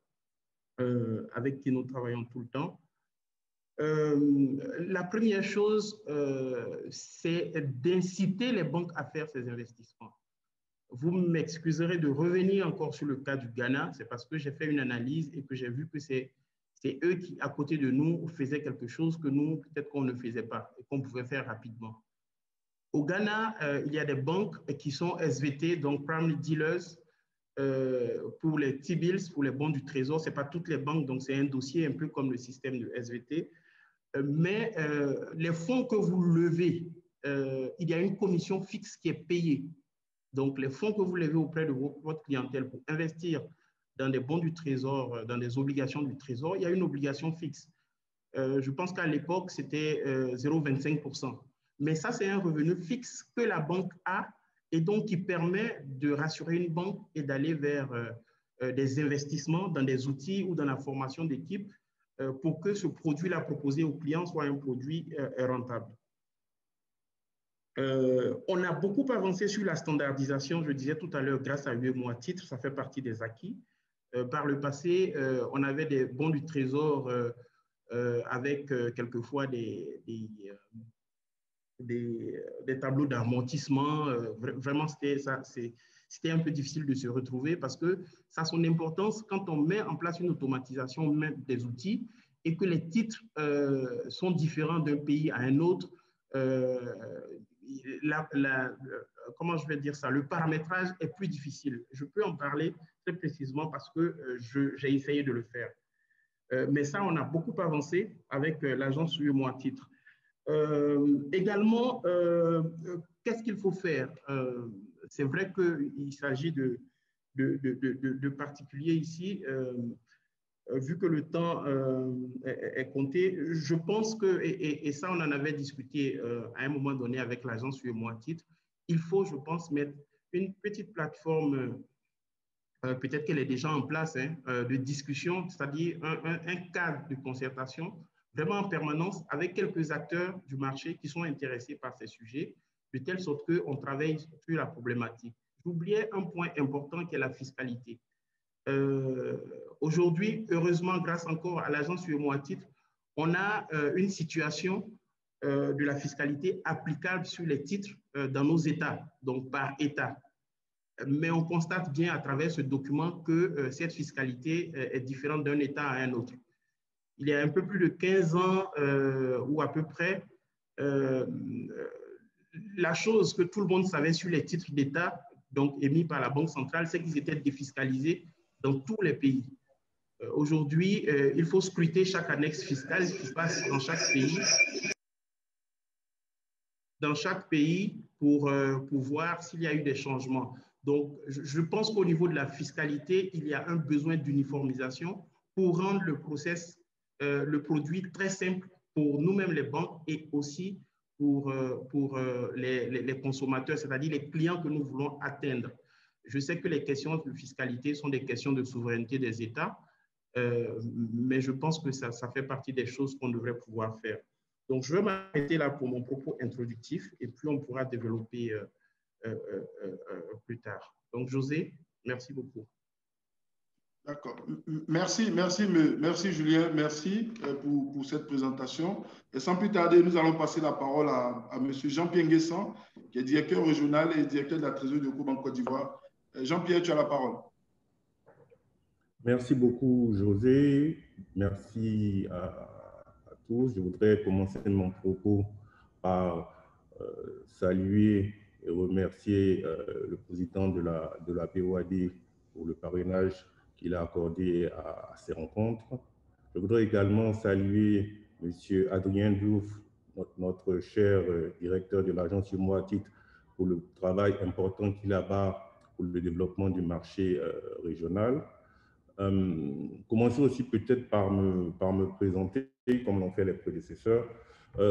[SPEAKER 4] avec qui nous travaillons tout le temps. La première chose, c'est d'inciter les banques à faire ces investissements. Vous m'excuserez de revenir encore sur le cas du Ghana, c'est parce que j'ai fait une analyse et que j'ai vu que c'est eux qui, à côté de nous, faisaient quelque chose que nous, peut-être qu'on ne faisait pas et qu'on pouvait faire rapidement. Au Ghana, il y a des banques qui sont SVT, donc Primary Dealers, pour les T-bills, pour les bons du Trésor. Ce n'est pas toutes les banques, donc c'est un dossier un peu comme le système de SVT. Mais les fonds que vous levez, il y a une commission fixe qui est payée. Donc, les fonds que vous levez auprès de votre clientèle pour investir dans des bons du Trésor, dans des obligations du Trésor, il y a une obligation fixe. Je pense qu'à l'époque, c'était 0,25%. Mais ça, c'est un revenu fixe que la banque a et donc qui permet de rassurer une banque et d'aller vers des investissements dans des outils ou dans la formation d'équipe pour que ce produit-là proposé aux clients soit un produit rentable. On a beaucoup avancé sur la standardisation, je disais tout à l'heure, grâce à UEMOA titre, ça fait partie des acquis. Par le passé, on avait des bons du Trésor avec quelquefois des tableaux d'amortissement. Vraiment, c'était un peu difficile de se retrouver parce que ça a son importance quand on met en place une automatisation même des outils et que les titres sont différents d'un pays à un autre. Comment je vais dire ça? Le paramétrage est plus difficile. Je peux en parler très précisément parce que j'ai essayé de le faire. Mais ça, on a beaucoup avancé avec l'agence UEMOA titre. Également, qu'est-ce qu'il faut faire? C'est vrai qu'il s'agit de particuliers ici. Vu que le temps est compté, je pense que, et ça on en avait discuté à un moment donné avec l'agence UEMOA titre, il faut, je pense, mettre une petite plateforme, peut-être qu'elle est déjà en place, de discussion, c'est-à-dire un cadre de concertation vraiment en permanence avec quelques acteurs du marché qui sont intéressés par ces sujets, de telle sorte qu'on travaille sur la problématique. J'oubliais un point important qui est la fiscalité. Aujourd'hui, heureusement, grâce encore à l'agence UEMOA titre, on a une situation de la fiscalité applicable sur les titres dans nos États, donc par État. Mais on constate bien à travers ce document que cette fiscalité est différente d'un État à un autre. Il y a un peu plus de 15 ans ou à peu près, la chose que tout le monde savait sur les titres d'État, donc émis par la Banque centrale, c'est qu'ils étaient défiscalisés dans tous les pays. Aujourd'hui, il faut scruter chaque annexe fiscale qui passe dans chaque pays pour voir s'il y a eu des changements. Donc, je pense qu'au niveau de la fiscalité, il y a un besoin d'uniformisation pour rendre le produit très simple pour nous-mêmes les banques et aussi pour les consommateurs, c'est-à-dire les clients que nous voulons atteindre. Je sais que les questions de fiscalité sont des questions de souveraineté des États, mais je pense que ça fait partie des choses qu'on devrait pouvoir faire. Donc, je vais m'arrêter là pour mon propos introductif et puis on pourra développer plus tard. Donc, José, merci beaucoup.
[SPEAKER 2] D'accord. Merci Julien, merci pour cette présentation. Et sans plus tarder, nous allons passer la parole à M. Jean-Pierre Nguessan, qui est directeur régional et directeur de la trésorerie de Ecobank Côte d'Ivoire. Jean-Pierre, tu as la parole.
[SPEAKER 5] Merci beaucoup, José. Merci à tous. Je voudrais commencer mon propos par saluer et remercier le président de la BOAD pour le parrainage qu'il a accordé à ces rencontres. Je voudrais également saluer M. Adrien Diouf, notre cher directeur de l'agence UEMOA titre, pour le travail important qu'il a là-bas pour le développement du marché régional. Commençons aussi peut-être par me présenter, comme l'ont fait les prédécesseurs.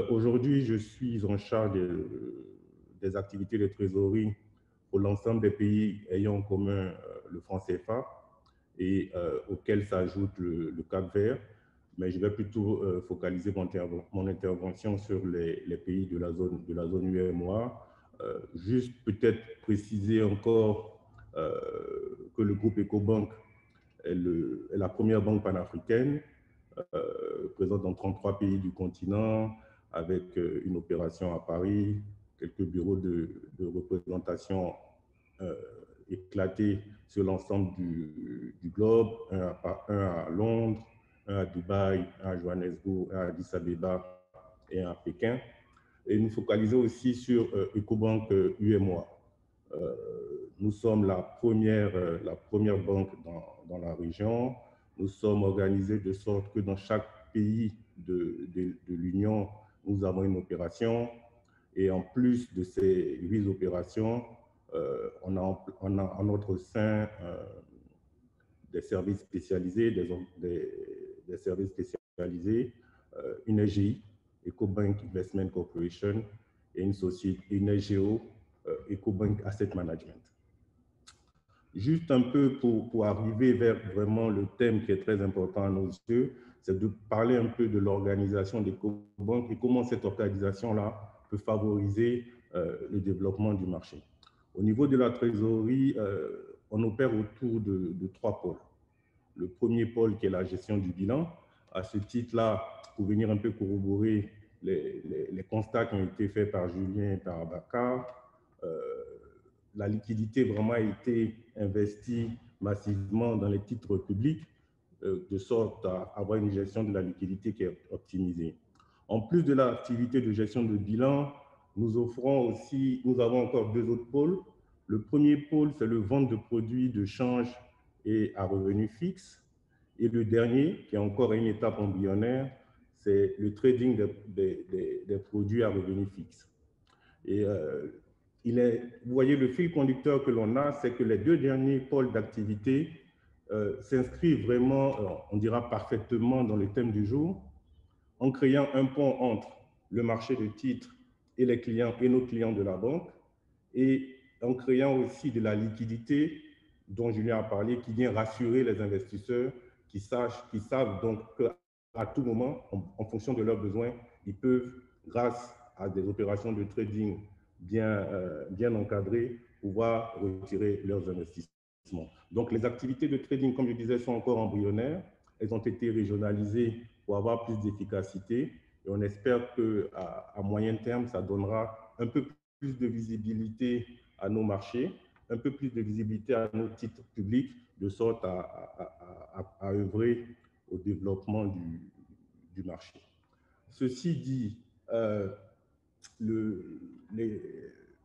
[SPEAKER 5] Aujourd'hui, je suis en charge des activités de trésorerie pour l'ensemble des pays ayant en commun le franc CFA et auquel s'ajoute le Cap-Vert. Mais je vais plutôt focaliser mon intervention sur les pays de la zone UEMOA. Juste peut-être préciser encore que le groupe Ecobank est la première banque panafricaine, présente dans 33 pays du continent, avec une opération à Paris, quelques bureaux de représentation éclatés sur l'ensemble du globe, un à Londres, un à Dubaï, un à Johannesburg, un à Addis Abeba et un à Pékin. Et nous focalisons aussi sur Ecobank UEMOA. Nous sommes la première banque dans la région. Nous sommes organisés de sorte que dans chaque pays de l'Union, nous avons une opération. Et en plus de ces 8 opérations, on a en notre sein des services spécialisés, des services spécialisés, une SGI, Ecobank Investment Corporation, et une société, une SGO, Ecobank Asset Management. Juste un peu pour arriver vers vraiment le thème qui est très important à nos yeux, c'est de parler un peu de l'organisation d'Ecobank et comment cette organisation-là peut favoriser le développement du marché. Au niveau de la trésorerie, on opère autour de 3 pôles. Le premier pôle qui est la gestion du bilan. À ce titre-là, pour venir un peu corroborer les constats qui ont été faits par Julien et par Abakar, la liquidité vraiment a été investie massivement dans les titres publics, de sorte à avoir une gestion de la liquidité qui est optimisée. En plus de l'activité de gestion de bilan, nous avons encore 2 autres pôles. Le premier pôle, c'est le vente de produits de change et à revenus fixes. Et le dernier, qui est encore à une étape embryonnaire, c'est le trading des produits à revenus fixes. Et vous voyez, le fil conducteur que l'on a, c'est que les 2 derniers pôles d'activité s'inscrivent vraiment, on dira parfaitement dans le thème du jour, en créant un pont entre le marché de titres et les clients et nos clients de la banque, et en créant aussi de la liquidité dont Julien a parlé, qui vient rassurer les investisseurs qui savent donc qu'à tout moment, en fonction de leurs besoins, ils peuvent, grâce à des opérations de trading bien encadrées, pouvoir retirer leurs investissements. Donc, les activités de trading, comme je disais, sont encore embryonnaires. Elles ont été régionalisées pour avoir plus d'efficacité. Et on espère qu'à moyen terme, ça donnera un peu plus de visibilité à nos marchés, un peu plus de visibilité à nos titres publics, de sorte à œuvrer au développement du marché. Ceci dit,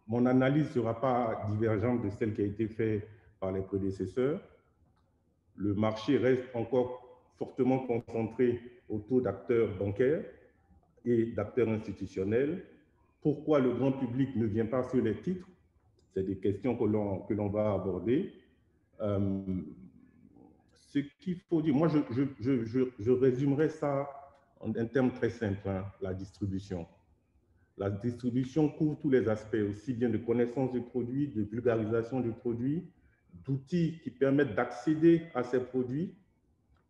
[SPEAKER 5] mon analyse ne sera pas divergente de celle qui a été faite par les prédécesseurs. Le marché reste encore fortement concentré autour d'acteurs bancaires et d'acteurs institutionnels. Pourquoi le grand public ne vient pas sur les titres? C'est des questions que l'on va aborder. Ce qu'il faut dire, moi je résumerai ça en termes très simples, hein, la distribution. La distribution couvre tous les aspects, aussi bien de connaissance du produit, de vulgarisation du produit, d'outils qui permettent d'accéder à ces produits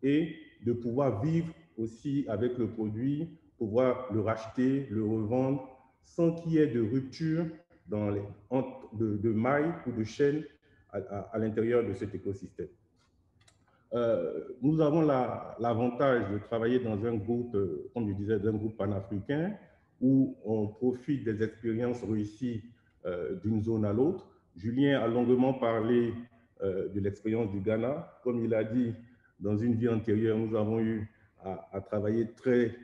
[SPEAKER 5] et de pouvoir vivre aussi avec le produit, pouvoir le racheter, le revendre, sans qu'il y ait de rupture de mailles ou de chaînes à l'intérieur de cet écosystème. Nous avons l'avantage de travailler dans un groupe, comme je disais, d'un groupe panafricain, où on profite des expériences réussies d'une zone à l'autre. Julien a longuement parlé de l'expérience du Ghana. Comme il a dit, dans une vie antérieure, nous avons eu à travailler très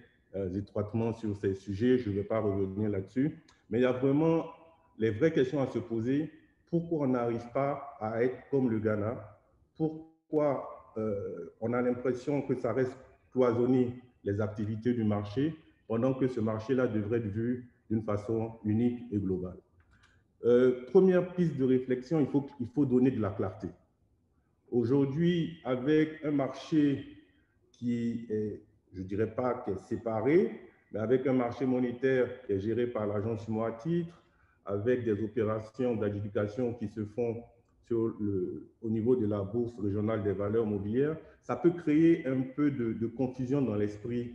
[SPEAKER 5] étroitement sur ces sujets. Je ne vais pas revenir là-dessus. Mais il y a vraiment les vraies questions à se poser. Pourquoi on n'arrive pas à être comme le Ghana? Pourquoi on a l'impression que ça reste cloisonné, les activités du marché, pendant que ce marché-là devrait être vu d'une façon unique et globale? Première piste de réflexion, il faut donner de la clarté. Aujourd'hui, avec un marché qui est, je ne dirais pas qui est séparé, mais avec un marché monétaire qui est géré par l'agence à titre, avec des opérations d'adjudication qui se font au niveau de la bourse régionale des valeurs mobilières, ça peut créer un peu de confusion dans l'esprit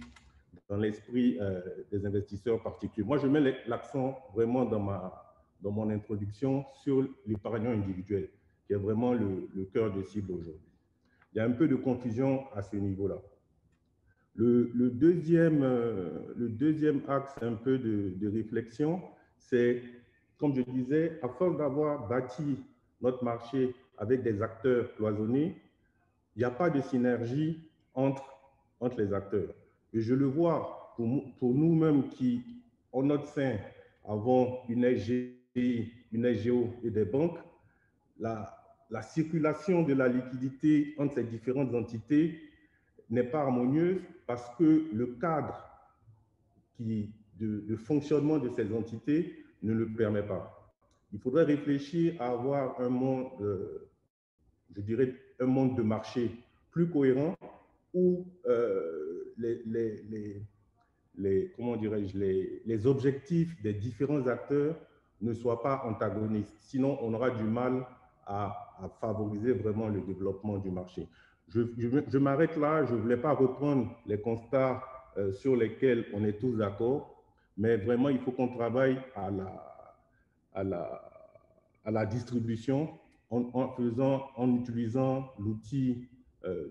[SPEAKER 5] des investisseurs particuliers. Moi, je mets l'accent vraiment dans mon introduction sur l'épargnant individuel, qui est vraiment le cœur de cible aujourd'hui. Il y a un peu de confusion à ce niveau-là. Le deuxième axe un peu de réflexion, c'est, comme je disais, à force d'avoir bâti notre marché avec des acteurs cloisonnés, il n'y a pas de synergie entre les acteurs. Et je le vois pour nous-mêmes qui, en notre sein, avons une SGI, une SGO et des banques, la circulation de la liquidité entre ces différentes entités n'est pas harmonieuse parce que le cadre de fonctionnement de ces entités ne le permet pas. Il faudrait réfléchir à avoir un monde, je dirais, un monde de marché plus cohérent où comment dirais-je, les objectifs des différents acteurs ne soient pas antagonistes. Sinon, on aura du mal à favoriser vraiment le développement du marché. Je m'arrête là, je ne voulais pas reprendre les constats sur lesquels on est tous d'accord, mais vraiment, il faut qu'on travaille à la distribution en utilisant l'outil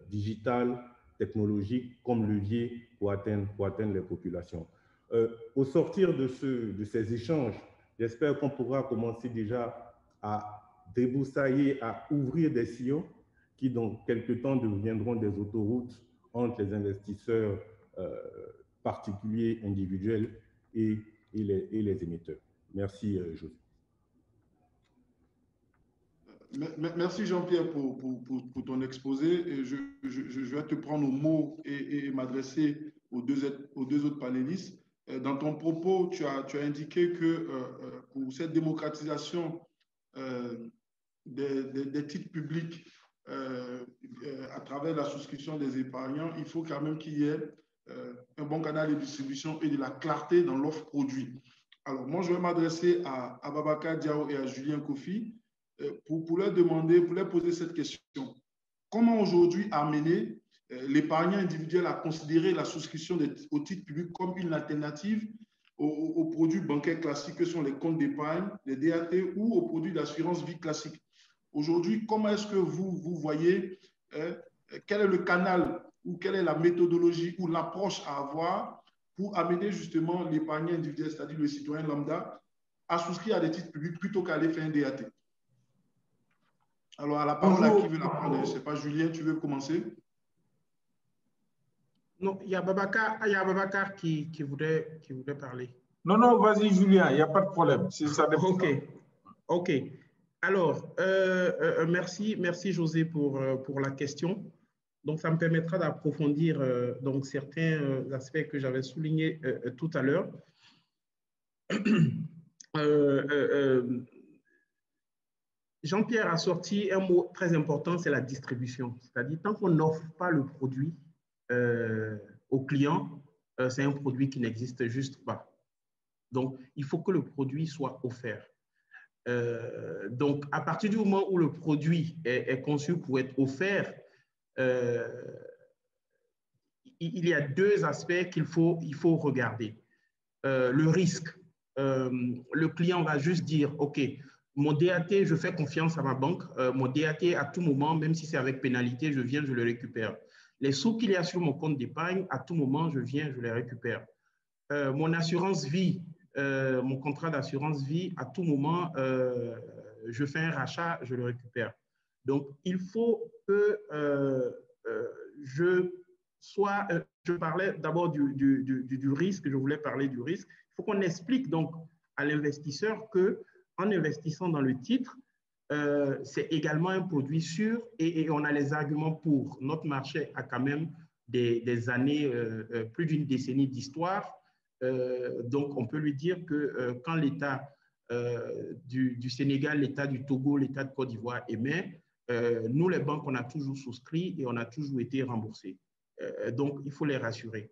[SPEAKER 5] digital, technologique comme levier pour atteindre les populations. Au sortir de ces échanges, j'espère qu'on pourra commencer déjà à débroussailler, à ouvrir des sillons qui, dans quelques temps, deviendront des autoroutes entre les investisseurs particuliers, individuels et les émetteurs. Merci, José.
[SPEAKER 2] Merci Jean-Pierre pour ton exposé. Et je vais te prendre au mot et m'adresser aux deux autres panélistes. Dans ton propos, tu as indiqué que pour cette démocratisation des titres publics à travers la souscription des épargnants, il faut quand même qu'il y ait un bon canal de distribution et de la clarté dans l'offre produit. Alors, moi, je vais m'adresser à Ababacar Diao et à Julien Kofi pour leur demander, pour leur poser cette question. Comment aujourd'hui amener l'épargnant individuel à considérer la souscription au titre public comme une alternative aux produits bancaires classiques que sont les comptes d'épargne, les DAT ou aux produits d'assurance vie classique? Aujourd'hui, comment est-ce que vous voyez, quel est le canal ou quelle est la méthodologie ou l'approche à avoir pour amener justement l'épargnant individuel, c'est-à-dire le citoyen lambda, à souscrire à des titres publics plutôt qu'à aller faire un DAT? Alors, à la parole, à qui veut la prendre? Je ne sais pas, Julien, tu veux commencer?
[SPEAKER 4] Non, il y a Babacar qui voudrait parler.
[SPEAKER 3] Non, vas-y, Julien, il n'y a pas de problème. Ça dépend.
[SPEAKER 4] OK. Alors, merci José pour la question. Donc, ça me permettra d'approfondir donc certains aspects que j'avais soulignés tout à l'heure. Jean-Pierre a sorti un mot très important, c'est la distribution. C'est-à-dire, tant qu'on n'offre pas le produit au client, c'est un produit qui n'existe juste pas. Donc, il faut que le produit soit offert. Donc, à partir du moment où le produit est conçu pour être offert, il y a deux aspects qu'il faut regarder. Le risque. Le client va juste dire, OK, mon DAT, je fais confiance à ma banque. Mon DAT, à tout moment, même si c'est avec pénalité, je viens, je le récupère. Les sous qu'il y a sur mon compte d'épargne, à tout moment, je viens, je les récupère. Mon assurance vie, mon contrat d'assurance vie, à tout moment, je fais un rachat, je le récupère. Donc, il faut que je parlais d'abord du risque, je voulais parler du risque. Il faut qu'on explique donc à l'investisseur qu'en investissant dans le titre, c'est également un produit sûr et on a les arguments pour. Notre marché a quand même des années, plus d'une décennie d'histoire. Donc, on peut lui dire que quand l'État du Sénégal, l'État du Togo, l'État de Côte d'Ivoire émet, nous, les banques, on a toujours souscrit et on a toujours été remboursés. Donc, il faut les rassurer.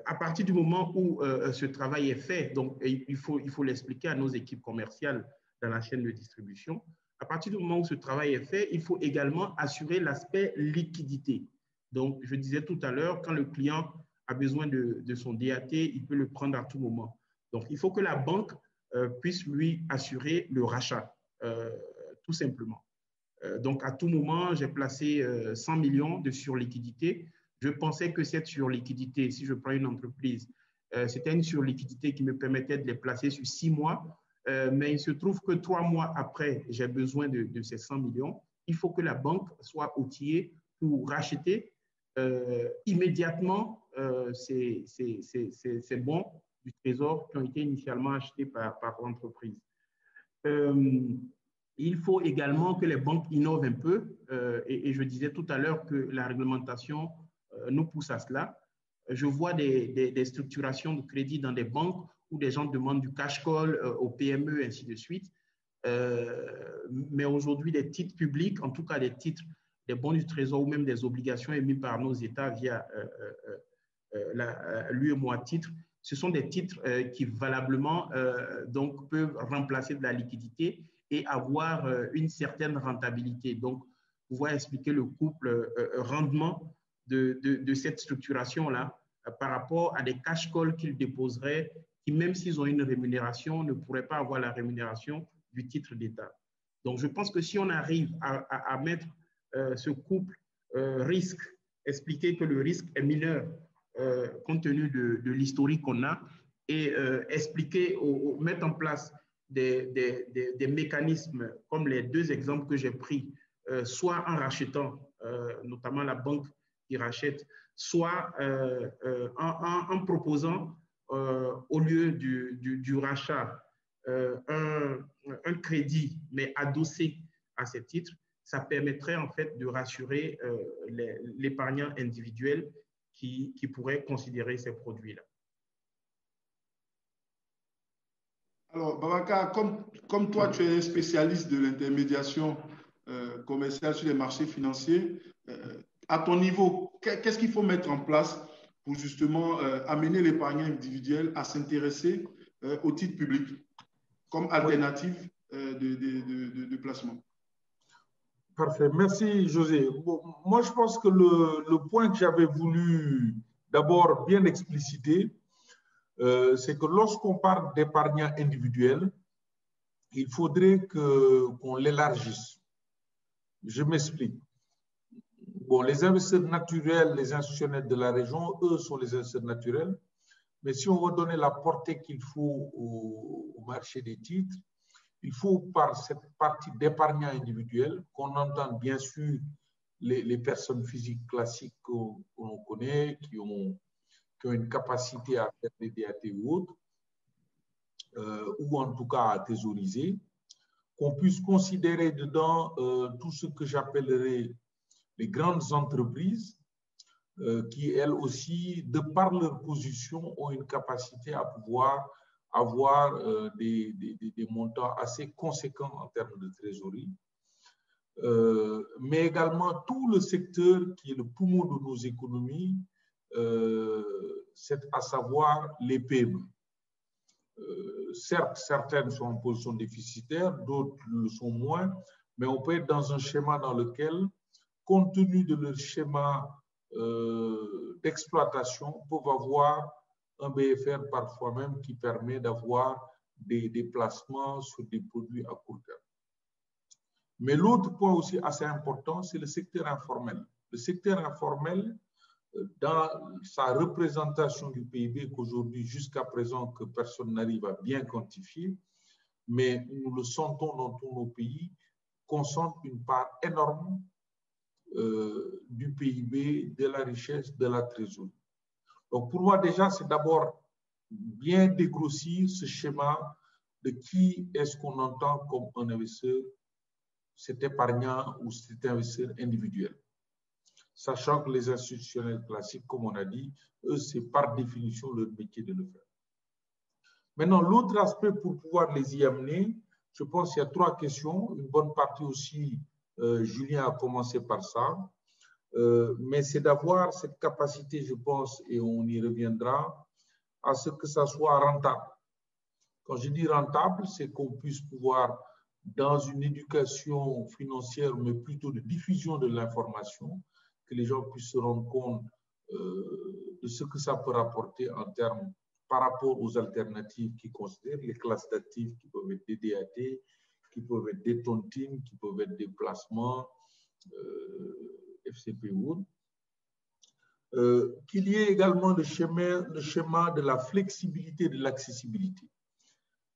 [SPEAKER 4] À partir du moment où ce travail est fait, donc il faut l'expliquer à nos équipes commerciales dans la chaîne de distribution. À partir du moment où ce travail est fait, il faut également assurer l'aspect liquidité. Donc, je disais tout à l'heure, quand le client a besoin de son DAT, il peut le prendre à tout moment. Donc, il faut que la banque puisse lui assurer le rachat, tout simplement. Donc, à tout moment, j'ai placé 100 millions de surliquidité. Je pensais que cette surliquidité, si je prends une entreprise, c'était une surliquidité qui me permettait de les placer sur 6 mois. Mais il se trouve que 3 mois après, j'ai besoin de ces 100 millions. Il faut que la banque soit outillée pour racheter immédiatement ces bons du Trésor qui ont été initialement achetés par l'entreprise. Il faut également que les banques innovent un peu. Et je disais tout à l'heure que la réglementation nous pousse à cela. Je vois des structurations de crédit dans des banques où des gens demandent du cash call aux PME, ainsi de suite. Mais aujourd'hui, des titres publics, en tout cas des titres, des bons du Trésor ou même des obligations émises par nos États via l'UEMOA titres, ce sont des titres qui valablement donc, peuvent remplacer de la liquidité et avoir une certaine rentabilité. Donc, pouvoir expliquer le couple rendement de cette structuration-là par rapport à des cash calls qu'ils déposeraient, qui, même s'ils ont une rémunération, ne pourraient pas avoir la rémunération du titre d'État. Donc, je pense que si on arrive à mettre ce couple risque, expliquer que le risque est mineur compte tenu de l'historique qu'on a, et expliquer, mettre en place des mécanismes comme les 2 exemples que j'ai pris, soit en rachetant, notamment la banque qui rachète, soit en proposant au lieu du rachat un crédit, mais adossé à ces titres, ça permettrait en fait de rassurer l'épargnant individuel qui pourrait considérer ces produits-là.
[SPEAKER 2] Alors, Babacar, comme toi, tu es un spécialiste de l'intermédiation commerciale sur les marchés financiers, à ton niveau, qu'est-ce qu'il faut mettre en place pour justement amener l'épargnant individuel à s'intéresser au titre public comme alternative de placement?
[SPEAKER 3] Parfait. Merci, José. Bon, moi, je pense que le point que j'avais voulu d'abord bien expliciter, c'est que lorsqu'on parle d'épargnant individuel, il faudrait qu'on l'élargisse. Je m'explique. Bon, les investisseurs naturels, les institutionnels de la région, eux sont les investisseurs naturels. Mais si on veut donner la portée qu'il faut au marché des titres, il faut, par cette partie d'épargnants individuels, qu'on entende bien sûr les personnes physiques classiques qu'on connaît, qui ont une capacité à faire des DAT ou autres, ou en tout cas à thésauriser, qu'on puisse considérer dedans tout ce que j'appellerais les grandes entreprises, qui elles aussi, de par leur position, ont une capacité à pouvoir avoir des montants assez conséquents en termes de trésorerie, mais également tout le secteur qui est le poumon de nos économies, c'est à savoir les PME. Certes, certaines sont en position déficitaire, d'autres le sont moins, mais on peut être dans un schéma dans lequel, compte tenu de leur schéma d'exploitation, peuvent avoir un BFR parfois même qui permet d'avoir des placements sur des produits à court terme. Mais l'autre point aussi assez important, c'est le secteur informel. Le secteur informel, dans sa représentation du PIB qu'aujourd'hui, jusqu'à présent, que personne n'arrive à bien quantifier, mais nous le sentons dans tous nos pays, concentre une part énorme du PIB, de la richesse, de la trésorerie. Donc pour moi déjà, c'est d'abord bien dégrossir ce schéma de qui est-ce qu'on entend comme un investisseur, cet épargnant ou cet investisseur individuel. Sachant que les institutionnels classiques, comme on a dit, eux, c'est par définition leur métier de le faire. Maintenant, l'autre aspect pour pouvoir les y amener, je pense qu'il y a 3 questions. Une bonne partie aussi, Julien a commencé par ça. Mais c'est d'avoir cette capacité, je pense, et on y reviendra, à ce que ça soit rentable. Quand je dis rentable, c'est qu'on puisse pouvoir, dans une éducation financière, mais plutôt de diffusion de l'information, que les gens puissent se rendre compte de ce que ça peut rapporter en termes par rapport aux alternatives qu'ils considèrent, les classes d'actifs qui peuvent être des DAT, qui peuvent être des tontines, qui peuvent être des placements, FCP ou qu'il y ait également le schéma de la flexibilité et de l'accessibilité.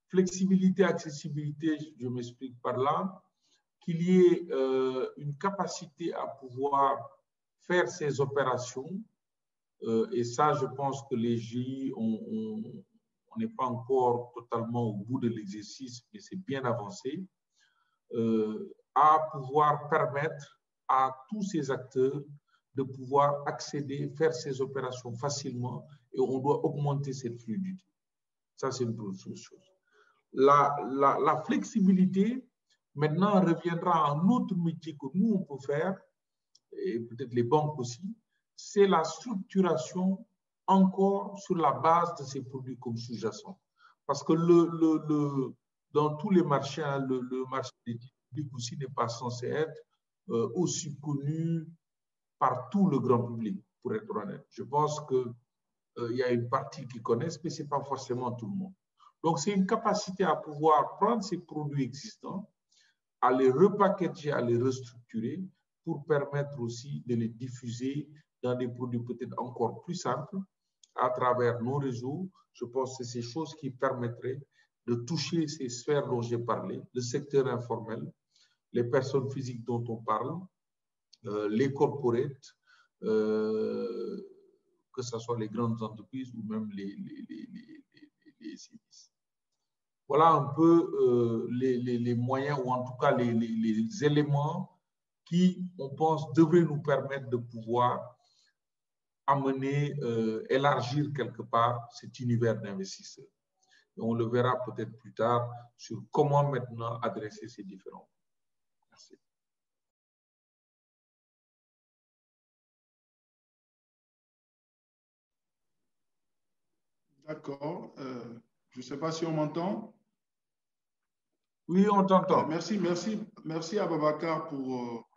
[SPEAKER 3] Flexibilité, accessibilité, je m'explique par là, qu'il y ait une capacité à pouvoir faire ces opérations, et ça, je pense que les GI, on n'est pas encore totalement au bout de l'exercice, mais c'est bien avancé, à pouvoir permettre à tous ces acteurs de pouvoir accéder, faire ces opérations facilement, et on doit augmenter cette fluidité. Ça, c'est une première chose. La flexibilité, maintenant, reviendra à un autre métier que nous, on peut faire, et peut-être les banques aussi, c'est la structuration encore sur la base de ces produits comme sous-jacents. Parce que dans tous les marchés, hein, le marché des titres publics aussi n'est pas censé être aussi connu par tout le grand public, pour être honnête. Je pense qu'il y a une partie qui connaissent, mais ce n'est pas forcément tout le monde. Donc, c'est une capacité à pouvoir prendre ces produits existants, à les repackager, à les restructurer pour permettre aussi de les diffuser dans des produits peut-être encore plus simples à travers nos réseaux. Je pense que c'est ces choses qui permettraient de toucher ces sphères dont j'ai parlé, le secteur informel, les personnes physiques dont on parle, les corporates, que ce soit les grandes entreprises ou même les services. Voilà un peu les moyens ou en tout cas les éléments qui, on pense, devraient nous permettre de pouvoir amener, élargir quelque part cet univers d'investisseurs. On le verra peut-être plus tard sur comment maintenant adresser ces différents. Merci.
[SPEAKER 2] D'accord. Je ne sais pas si on m'entend.
[SPEAKER 3] Oui, on t'entend.
[SPEAKER 2] Merci Ababakar pour...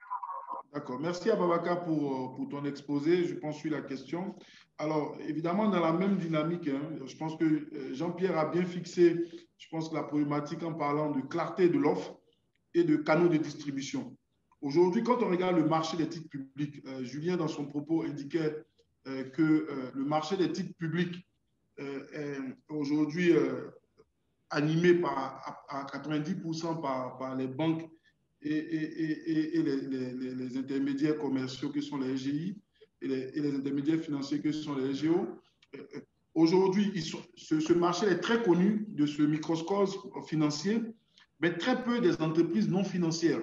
[SPEAKER 2] D'accord. Merci Ababakar pour ton exposé. Je pense sur la question. Alors, évidemment, dans la même dynamique, hein, je pense que Jean-Pierre a bien fixé, je pense, la problématique en parlant de clarté de l'offre et de canaux de distribution. Aujourd'hui, quand on regarde le marché des titres publics, Julien, dans son propos, indiquait que le marché des titres publics est aujourd'hui animé à 90% par les banques et les intermédiaires commerciaux que sont les SGI et les intermédiaires financiers que sont les SGO. Aujourd'hui, ce marché est très connu de ce microcosme financier, mais très peu des entreprises non financières.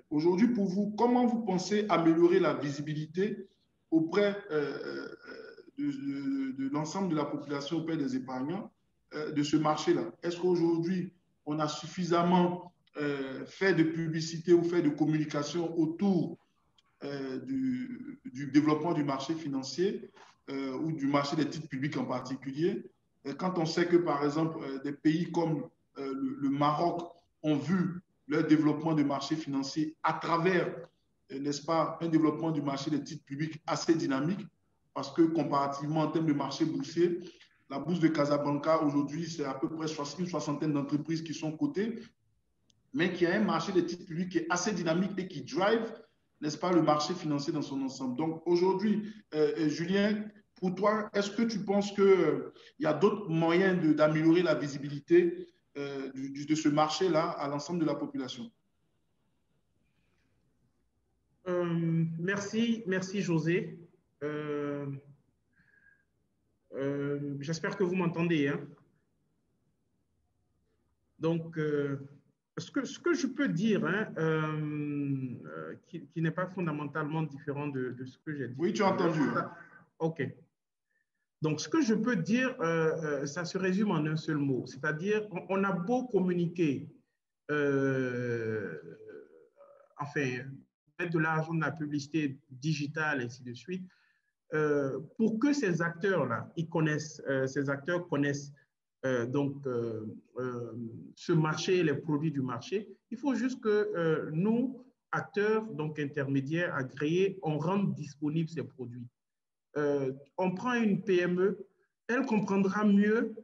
[SPEAKER 2] Aujourd'hui, pour vous, comment vous pensez améliorer la visibilité auprès de l'ensemble de la population, auprès des épargnants de ce marché-là? Est-ce qu'aujourd'hui, on a suffisamment fait de publicité ou fait de communication autour du développement du marché financier ou du marché des titres publics en particulier? Quand on sait que, par exemple, des pays comme le Maroc ont vu leur développement de marché financier à travers, n'est-ce pas, un développement du marché des titres publics assez dynamique, parce que comparativement en termes de marché boursier, la bourse de Casablanca aujourd'hui, c'est à peu près une soixantaine d'entreprises qui sont cotées, mais qui a un marché des titres publics qui est assez dynamique et qui drive, n'est-ce pas, le marché financier dans son ensemble. Donc aujourd'hui, Julien, pour toi, est-ce que tu penses qu'il y a d'autres moyens d'améliorer la visibilité de ce marché-là à l'ensemble de la population?
[SPEAKER 4] Merci José. J'espère que vous m'entendez. Hein? Donc, ce que je peux dire, hein, qui n'est pas fondamentalement différent de ce que j'ai dit.
[SPEAKER 2] Oui, tu as entendu.
[SPEAKER 4] OK. Donc, ce que je peux dire, ça se résume en un seul mot, c'est-à-dire on a beau communiquer, enfin, mettre de l'argent dans la publicité digitale, et ainsi de suite, pour que ces acteurs-là, ces acteurs connaissent ce marché et les produits du marché, il faut juste que nous, acteurs, donc intermédiaires, agréés, on rende disponibles ces produits. On prend une PME, elle comprendra mieux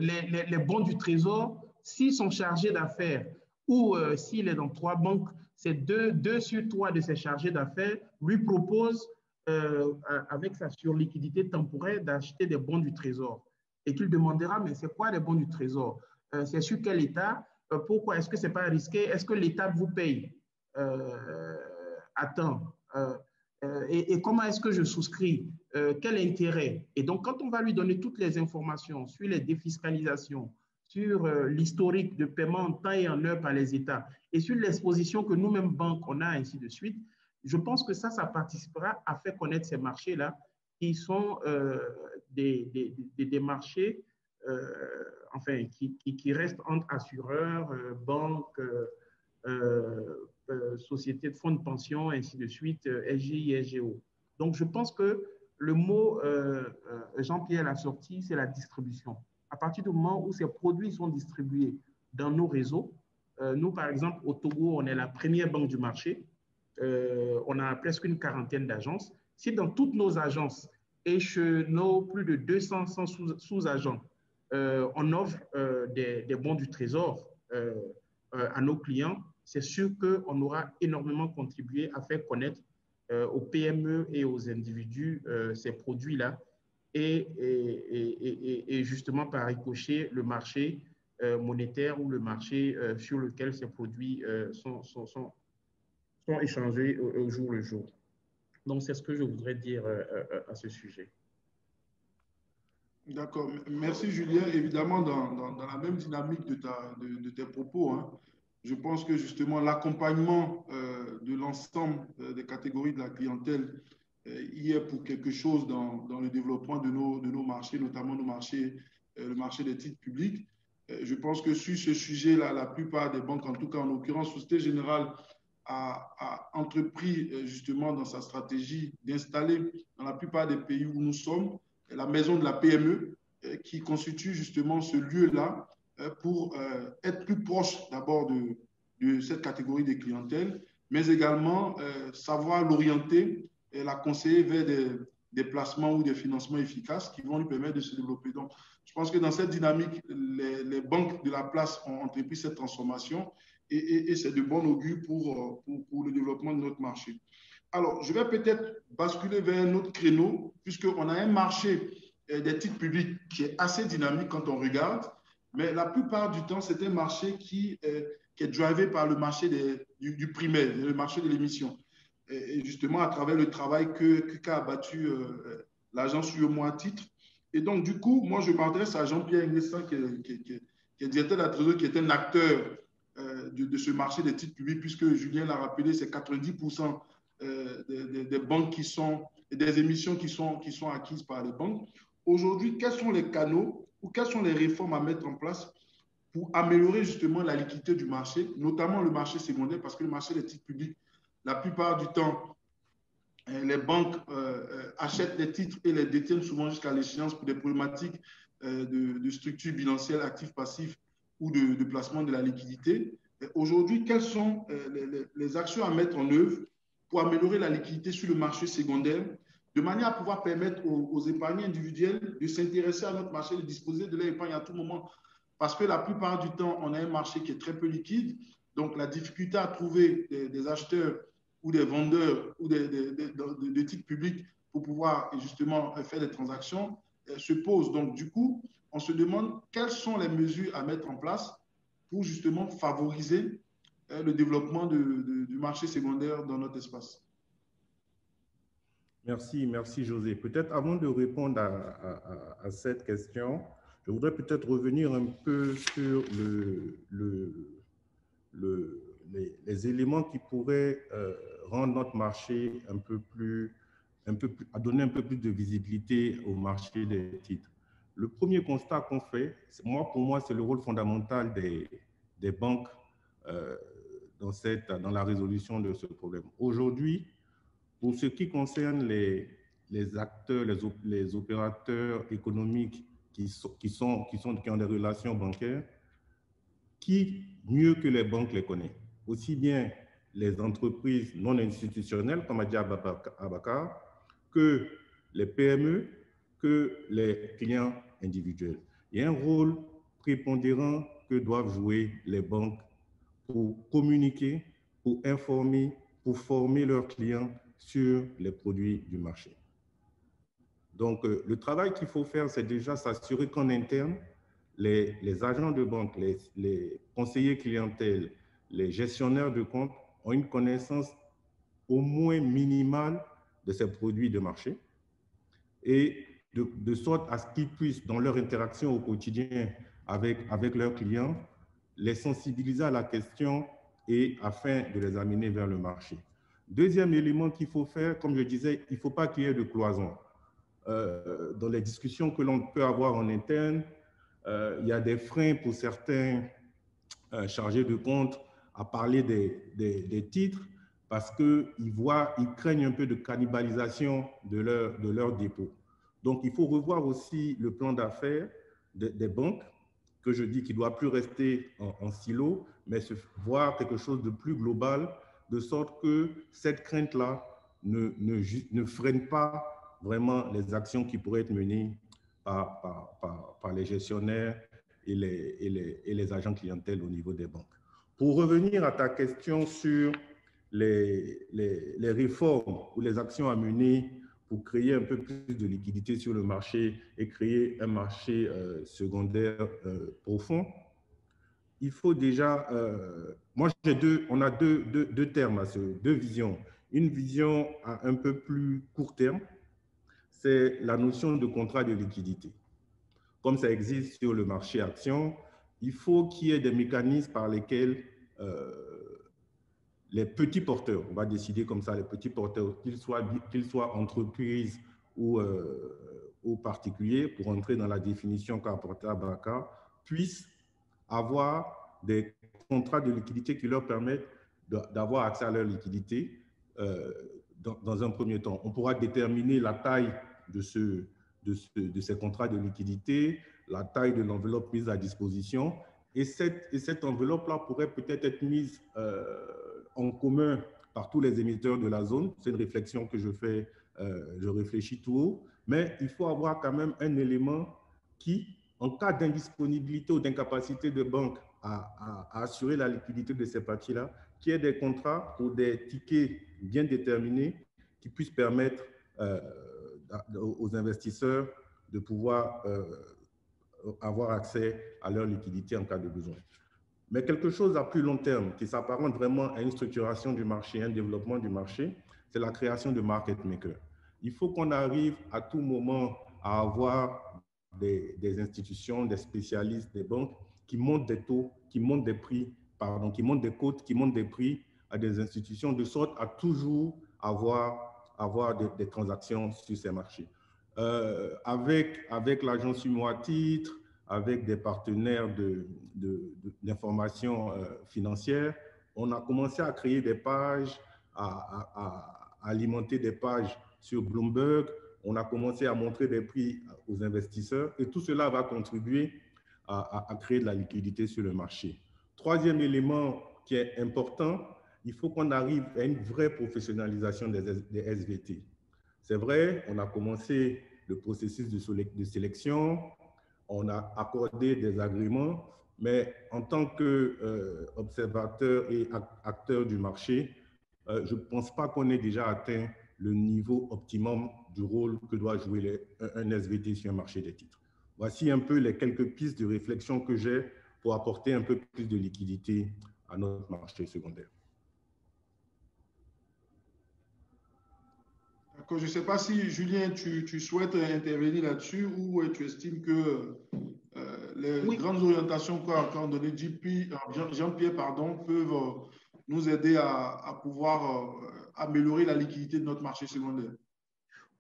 [SPEAKER 4] les bons du Trésor s'ils sont chargés d'affaires ou s'il est dans 3 banques, c'est deux sur 3 de ces chargés d'affaires lui proposent, avec sa surliquidité temporaire, d'acheter des bons du Trésor. Et qu'il demandera, mais c'est quoi les bons du Trésor? C'est sur quel état? Pourquoi? Est-ce que ce n'est pas risqué? Est-ce que l'État vous paye à temps? Et comment est-ce que je souscris? Quel intérêt? Et donc, quand on va lui donner toutes les informations sur les défiscalisations, sur l'historique de paiement en temps et en heure par les États, et sur l'exposition que nous-mêmes, banques, on a, ainsi de suite, je pense que ça participera à faire connaître ces marchés-là, qui sont des marchés enfin, qui restent entre assureurs, banques, sociétés de fonds de pension, ainsi de suite, SGI, SGO. Donc, je pense que le mot, Jean-Pierre l'a sorti, c'est la distribution. À partir du moment où ces produits sont distribués dans nos réseaux, nous, par exemple, au Togo, on est la première banque du marché. On a presque une 40aine d'agences. Si dans toutes nos agences et chez nos plus de 200 sous-agents, on offre des bons du Trésor à nos clients, c'est sûr qu'on aura énormément contribué à faire connaître aux PME et aux individus ces produits-là et justement par ricochet le marché monétaire ou le marché sur lequel ces produits sont échangés au jour le jour. Donc, c'est ce que je voudrais dire à ce sujet.
[SPEAKER 2] D'accord. Merci, Julien. Évidemment, dans la même dynamique de tes propos, hein, je pense que justement l'accompagnement de l'ensemble des catégories de la clientèle y est pour quelque chose dans le développement de nos marchés, notamment le marché des titres publics. Je pense que sur ce sujet-là, la plupart des banques, en tout cas en l'occurrence, Société Générale, a entrepris justement dans sa stratégie d'installer dans la plupart des pays où nous sommes la maison de la PME qui constitue justement ce lieu-là pour être plus proche d'abord de cette catégorie de clientèle, mais également savoir l'orienter et la conseiller vers des placements ou des financements efficaces qui vont lui permettre de se développer. Donc, je pense que dans cette dynamique, les banques de la place ont entrepris cette transformation et c'est de bon augure pour le développement de notre marché. Alors, je vais peut-être basculer vers un autre créneau, puisqu'on a un marché des titres publics qui est assez dynamique quand on regarde, mais la plupart du temps, c'est un marché qui est drivé par le marché du primaire, le marché de l'émission. Et justement, à travers le travail qu'a abattu l'agence UEMOA Titres. Et donc, du coup, moi, je m'adresse à Jean-Pierre Nguessan, qui est directeur de la trésorerie, qui est un acteur de ce marché des titres publics, puisque Julien l'a rappelé, c'est 90% des banques qui sont, des émissions qui sont acquises par les banques. Aujourd'hui, quels sont les canaux ou quelles sont les réformes à mettre en place pour améliorer justement la liquidité du marché, notamment le marché secondaire, parce que le marché des titres publics, la plupart du temps, les banques achètent les titres et les détiennent souvent jusqu'à l'échéance pour des problématiques de structure bilancielle, actifs, passifs ou de placement de la liquidité. Aujourd'hui, quelles sont les actions à mettre en œuvre pour améliorer la liquidité sur le marché secondaire, de manière à pouvoir permettre aux épargnants individuels de s'intéresser à notre marché, de disposer de leur épargne à tout moment. Parce que la plupart du temps, on a un marché qui est très peu liquide. Donc, la difficulté à trouver des acheteurs ou des vendeurs ou de titres publics pour pouvoir justement faire des transactions se pose. Donc, du coup, on se demande quelles sont les mesures à mettre en place pour justement favoriser le développement du marché secondaire dans notre espace.
[SPEAKER 5] Merci José. Peut-être avant de répondre à cette question, je voudrais peut-être revenir un peu sur les éléments qui pourraient rendre notre marché à donner un peu plus de visibilité au marché des titres. Le premier constat qu'on fait, pour moi, c'est le rôle fondamental des banques dans la résolution de ce problème. Aujourd'hui, pour ce qui concerne les acteurs, les opérateurs économiques qui ont des relations bancaires, qui mieux que les banques les connaît? Aussi bien les entreprises non institutionnelles, comme a dit Abakar, que les PME, que les clients individuels. Il y a un rôle prépondérant que doivent jouer les banques pour communiquer, pour informer, pour former leurs clients sur les produits du marché. Donc, le travail qu'il faut faire, c'est déjà s'assurer qu'en interne, les agents de banque, les conseillers clientèle, les gestionnaires de compte ont une connaissance au moins minimale de ces produits de marché et de sorte à ce qu'ils puissent, dans leur interaction au quotidien avec leurs clients, les sensibiliser à la question et afin de les amener vers le marché. Deuxième élément qu'il faut faire, comme je disais, il ne faut pas qu'il y ait de cloison. Dans les discussions que l'on peut avoir en interne, il y a des freins pour certains chargés de compte à parler des titres parce qu'ils craignent un peu de cannibalisation de leur dépôt. Donc, il faut revoir aussi le plan d'affaires des banques, que je dis qu'il ne doit plus rester en silo, mais se voir quelque chose de plus global, de sorte que cette crainte-là ne freine pas vraiment les actions qui pourraient être menées par les gestionnaires et les agents clientèle au niveau des banques. Pour revenir à ta question sur les réformes ou les actions à mener pour créer un peu plus de liquidité sur le marché et créer un marché secondaire profond, il faut déjà… on a deux termes, deux visions. Une vision à un peu plus court terme, c'est la notion de contrat de liquidité. Comme ça existe sur le marché action, il faut qu'il y ait des mécanismes par lesquels les petits porteurs, on va décider comme ça, les petits porteurs, qu'ils soient entreprises ou particuliers, pour entrer dans la définition qu'a apportée Abakar, puissent avoir des contrats de liquidité qui leur permettent d'avoir accès à leur liquidité dans un premier temps. On pourra déterminer la taille de ces contrats de liquidité, la taille de l'enveloppe mise à disposition, et cette enveloppe-là pourrait peut-être être mise en commun par tous les émetteurs de la zone. C'est une réflexion que je fais, je réfléchis tout haut, mais il faut avoir quand même un élément qui, en cas d'indisponibilité ou d'incapacité de banque à assurer la liquidité de ces parties-là, qu'il y ait des contrats ou des tickets bien déterminés qui puissent permettre aux investisseurs de pouvoir avoir accès à leur liquidité en cas de besoin. Mais quelque chose à plus long terme, qui s'apparente vraiment à une structuration du marché, un développement du marché, c'est la création de market makers. Il faut qu'on arrive à tout moment à avoir des institutions, des spécialistes, des banques qui montent des taux, qui montent des prix, qui montent des cotes, qui montent des prix à des institutions de sorte à toujours avoir des transactions sur ces marchés. Avec l'agence Humo à titre, avec des partenaires d'information financière, on a commencé à créer des pages, à alimenter des pages sur Bloomberg, on a commencé à montrer des prix aux investisseurs et tout cela va contribuer à créer de la liquidité sur le marché. Troisième élément qui est important, il faut qu'on arrive à une vraie professionnalisation des SVT. C'est vrai, on a commencé le processus de sélection, on a accordé des agréments, mais en tant qu'observateur et acteur du marché, je ne pense pas qu'on ait déjà atteint le niveau optimum du rôle que doit jouer un SVT sur un marché des titres. Voici un peu les quelques pistes de réflexion que j'ai pour apporter un peu plus de liquidité à notre marché secondaire.
[SPEAKER 2] Je ne sais pas si, Julien, tu souhaites intervenir là-dessus ou tu estimes que les grandes orientations qu'a donné Jean-Pierre peuvent nous aider à pouvoir améliorer la liquidité de notre marché secondaire?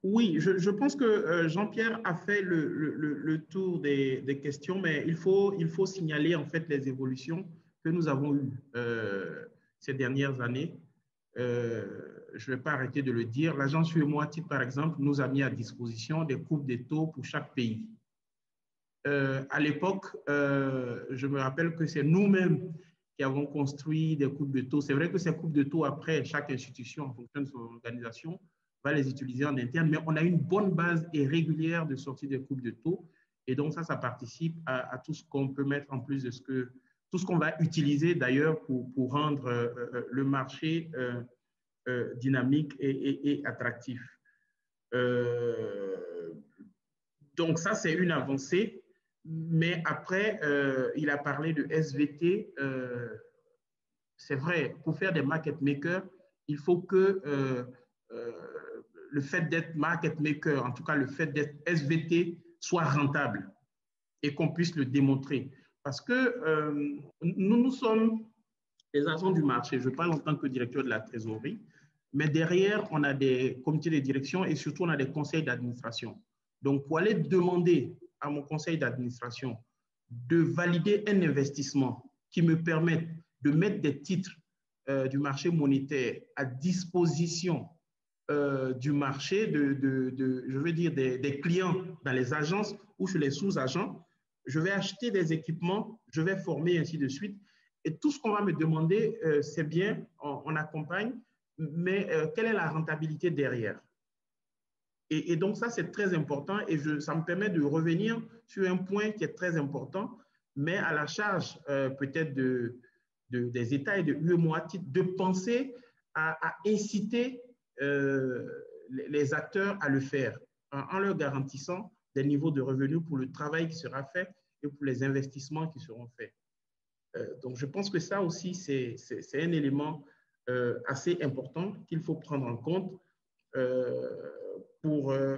[SPEAKER 4] Oui, je pense que Jean-Pierre a fait le tour des questions, mais il faut signaler en fait les évolutions que nous avons eues ces dernières années. Je ne vais pas arrêter de le dire. L'agence UEMOA Titres, par exemple, nous a mis à disposition des coupes des taux pour chaque pays. À l'époque, je me rappelle que c'est nous-mêmes qui avons construit des coupes de taux. C'est vrai que ces coupes de taux, après, chaque institution, en fonction de son organisation, va les utiliser en interne, mais on a une bonne base et régulière de sortie des coupes de taux. Et donc, ça participe à tout ce qu'on peut mettre en plus de tout ce qu'on va utiliser d'ailleurs pour rendre le marché dynamique et attractif. Donc, ça, c'est une avancée. Mais après, il a parlé de SVT. C'est vrai, pour faire des market makers, il faut que le fait d'être market maker, en tout cas le fait d'être SVT, soit rentable et qu'on puisse le démontrer. Parce que nous sommes les agents du marché. Je parle en tant que directeur de la trésorerie, mais derrière, on a des comités de direction et surtout, on a des conseils d'administration. Donc, pour aller demander à mon conseil d'administration de valider un investissement qui me permette de mettre des titres du marché monétaire à disposition du marché, je veux dire des clients dans les agences ou chez les sous-agents, je vais acheter des équipements, je vais former, ainsi de suite. Et tout ce qu'on va me demander, c'est bien, on accompagne, mais quelle est la rentabilité derrière? Et donc, ça, c'est très important et ça me permet de revenir sur un point qui est très important, mais à la charge peut-être des États et de UEMOA Titres de penser à inciter les acteurs à le faire en leur garantissant des niveaux de revenus pour le travail qui sera fait et pour les investissements qui seront faits. Donc, je pense que ça aussi, c'est un élément assez important qu'il faut prendre en compte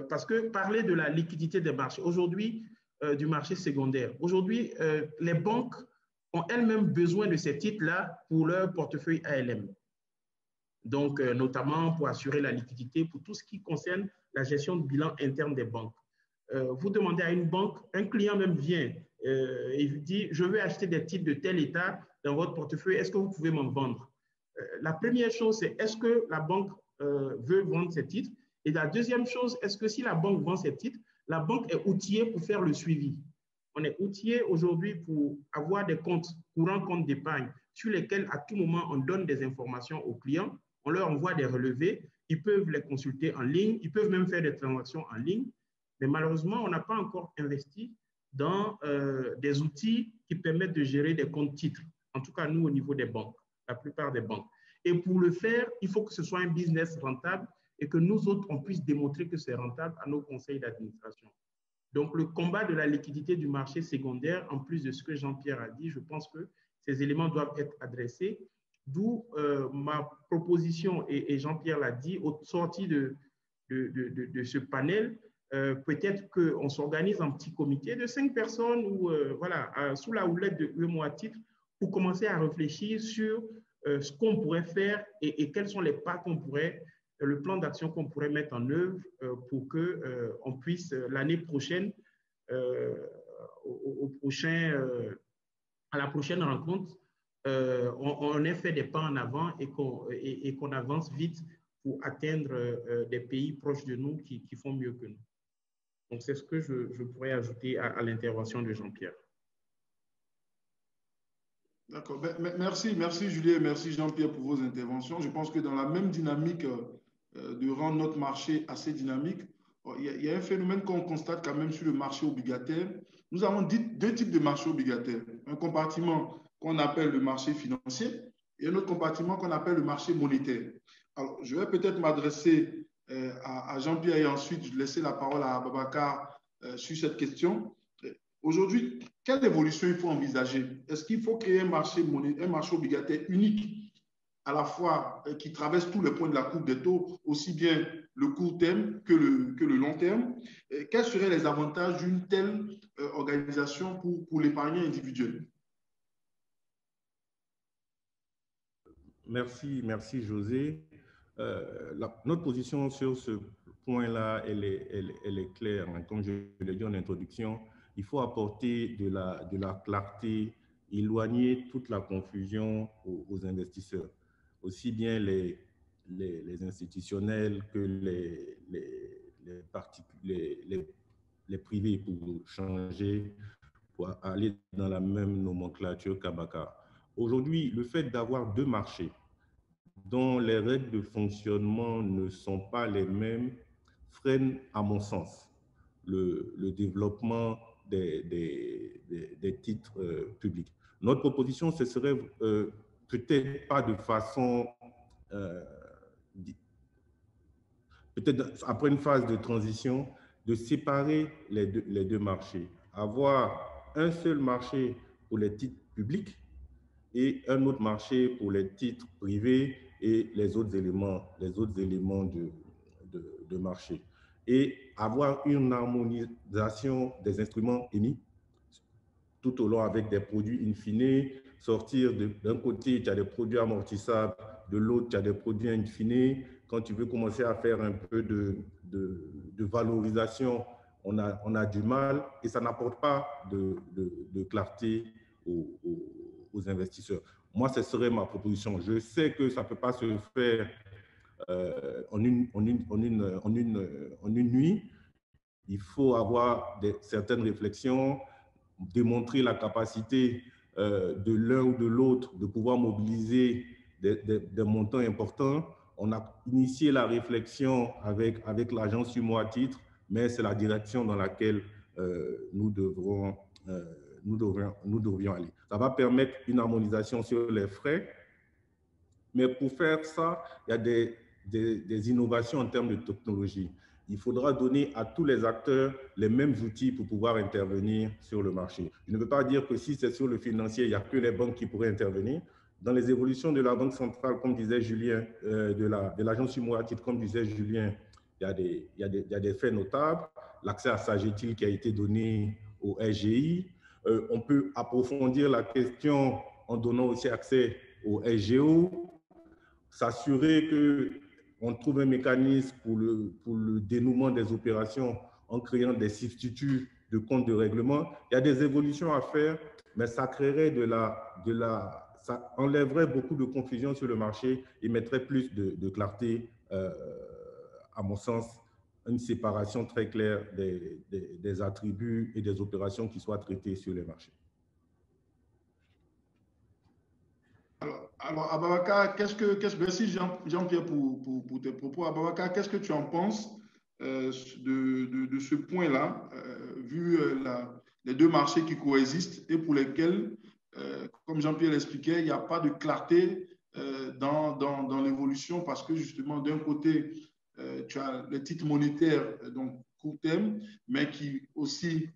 [SPEAKER 4] parce que parler de la liquidité des marchés, aujourd'hui, du marché secondaire, aujourd'hui, les banques ont elles-mêmes besoin de ces titres-là pour leur portefeuille ALM. Donc, notamment pour assurer la liquidité, pour tout ce qui concerne la gestion de bilan interne des banques. Vous demandez à une banque, un client même vient et vous dit, je veux acheter des titres de tel état dans votre portefeuille, est-ce que vous pouvez m'en vendre? La première chose, c'est est-ce que la banque veut vendre ces titres? Et la deuxième chose, est-ce que si la banque vend ces titres, la banque est outillée pour faire le suivi? On est outillé aujourd'hui pour avoir des comptes, courants comptes d'épargne, sur lesquels à tout moment on donne des informations aux clients, on leur envoie des relevés, ils peuvent les consulter en ligne, ils peuvent même faire des transactions en ligne. Mais malheureusement, on n'a pas encore investi dans des outils qui permettent de gérer des comptes titres, en tout cas nous au niveau des banques, la plupart des banques. Et pour le faire, il faut que ce soit un business rentable et que nous autres, on puisse démontrer que c'est rentable à nos conseils d'administration. Donc, le combat de la liquidité du marché secondaire, en plus de ce que Jean-Pierre a dit, je pense que ces éléments doivent être adressés, d'où ma proposition, et Jean-Pierre l'a dit, au sorti de ce panel, peut-être qu'on s'organise en petit comité de 5 personnes ou voilà, sous la houlette de UEMOA Titres pour commencer à réfléchir sur ce qu'on pourrait faire et quels sont les pas qu'on pourrait, le plan d'action qu'on pourrait mettre en œuvre pour qu'on puisse l'année prochaine, à la prochaine rencontre, on ait fait des pas en avant et qu'on avance vite pour atteindre des pays proches de nous qui font mieux que nous. Donc, c'est ce que je pourrais ajouter à l'intervention de Jean-Pierre.
[SPEAKER 2] D'accord. Merci Julien, merci Jean-Pierre pour vos interventions. Je pense que dans la même dynamique de rendre notre marché assez dynamique, il y a un phénomène qu'on constate quand même sur le marché obligataire. Nous avons deux types de marchés obligataires. Un compartiment qu'on appelle le marché financier et un autre compartiment qu'on appelle le marché monétaire. Alors, je vais peut-être m'adresser à Jean-Pierre et ensuite laisser la parole à Babacar sur cette question. Aujourd'hui, quelle évolution il faut envisager? Est-ce qu'il faut créer un marché obligataire unique, à la fois qui traverse tous les points de la courbe des taux, aussi bien le court terme que le long terme? Quels seraient les avantages d'une telle organisation pour l'épargnant individuel?
[SPEAKER 5] Merci José. Notre position sur ce point-là, elle est claire. Comme je l'ai dit en introduction, il faut apporter de la clarté, éloigner toute la confusion aux investisseurs, aussi bien les institutionnels que les privés, pour changer, pour aller dans la même nomenclature qu'Abaca. Aujourd'hui, le fait d'avoir deux marchés dont les règles de fonctionnement ne sont pas les mêmes freine, à mon sens, le développement des titres publics. Notre proposition, ce serait peut-être pas de façon, peut-être après une phase de transition, de séparer les deux marchés, avoir un seul marché pour les titres publics et un autre marché pour les titres privés et les autres éléments de marché. Et avoir une harmonisation des instruments émis tout au long avec des produits in fine, sortir d'un côté, tu as des produits amortissables, de l'autre, tu as des produits in fine. Quand tu veux commencer à faire un peu de valorisation, on a du mal et ça n'apporte pas de clarté aux investisseurs. Moi, ce serait ma proposition. Je sais que ça ne peut pas se faire en une nuit. Il faut avoir certaines réflexions, démontrer la capacité de l'un ou de l'autre de pouvoir mobiliser des montants importants. On a initié la réflexion avec l'agence Sumo à titre, mais c'est la direction dans laquelle nous devrions aller. Ça va permettre une harmonisation sur les frais, mais pour faire ça, il y a des innovations en termes de technologie. Il faudra donner à tous les acteurs les mêmes outils pour pouvoir intervenir sur le marché. Je ne veux pas dire que si c'est sur le financier, il n'y a que les banques qui pourraient intervenir. Dans les évolutions de la Banque centrale, comme disait Julien, de l'agence Sumo à titre, comme disait Julien, il y a des faits notables. L'accès à Sagetil qui a été donné au SGI. On peut approfondir la question en donnant aussi accès au SGO, s'assurer qu'on trouve un mécanisme pour le dénouement des opérations en créant des substituts de comptes de règlement. Il y a des évolutions à faire, mais ça créerait ça enlèverait beaucoup de confusion sur le marché et mettrait plus de clarté, à mon sens, une séparation très claire des attributs et des opérations qui soient traitées sur les marchés.
[SPEAKER 2] Alors Ababakar, merci Jean-Pierre pour tes propos. Ababakar, qu'est-ce que tu en penses de ce point-là, vu les deux marchés qui coexistent et pour lesquels, comme Jean-Pierre l'expliquait, il n'y a pas de clarté dans l'évolution parce que justement, d'un côté, tu as les titres monétaires, donc court terme, mais qui aussi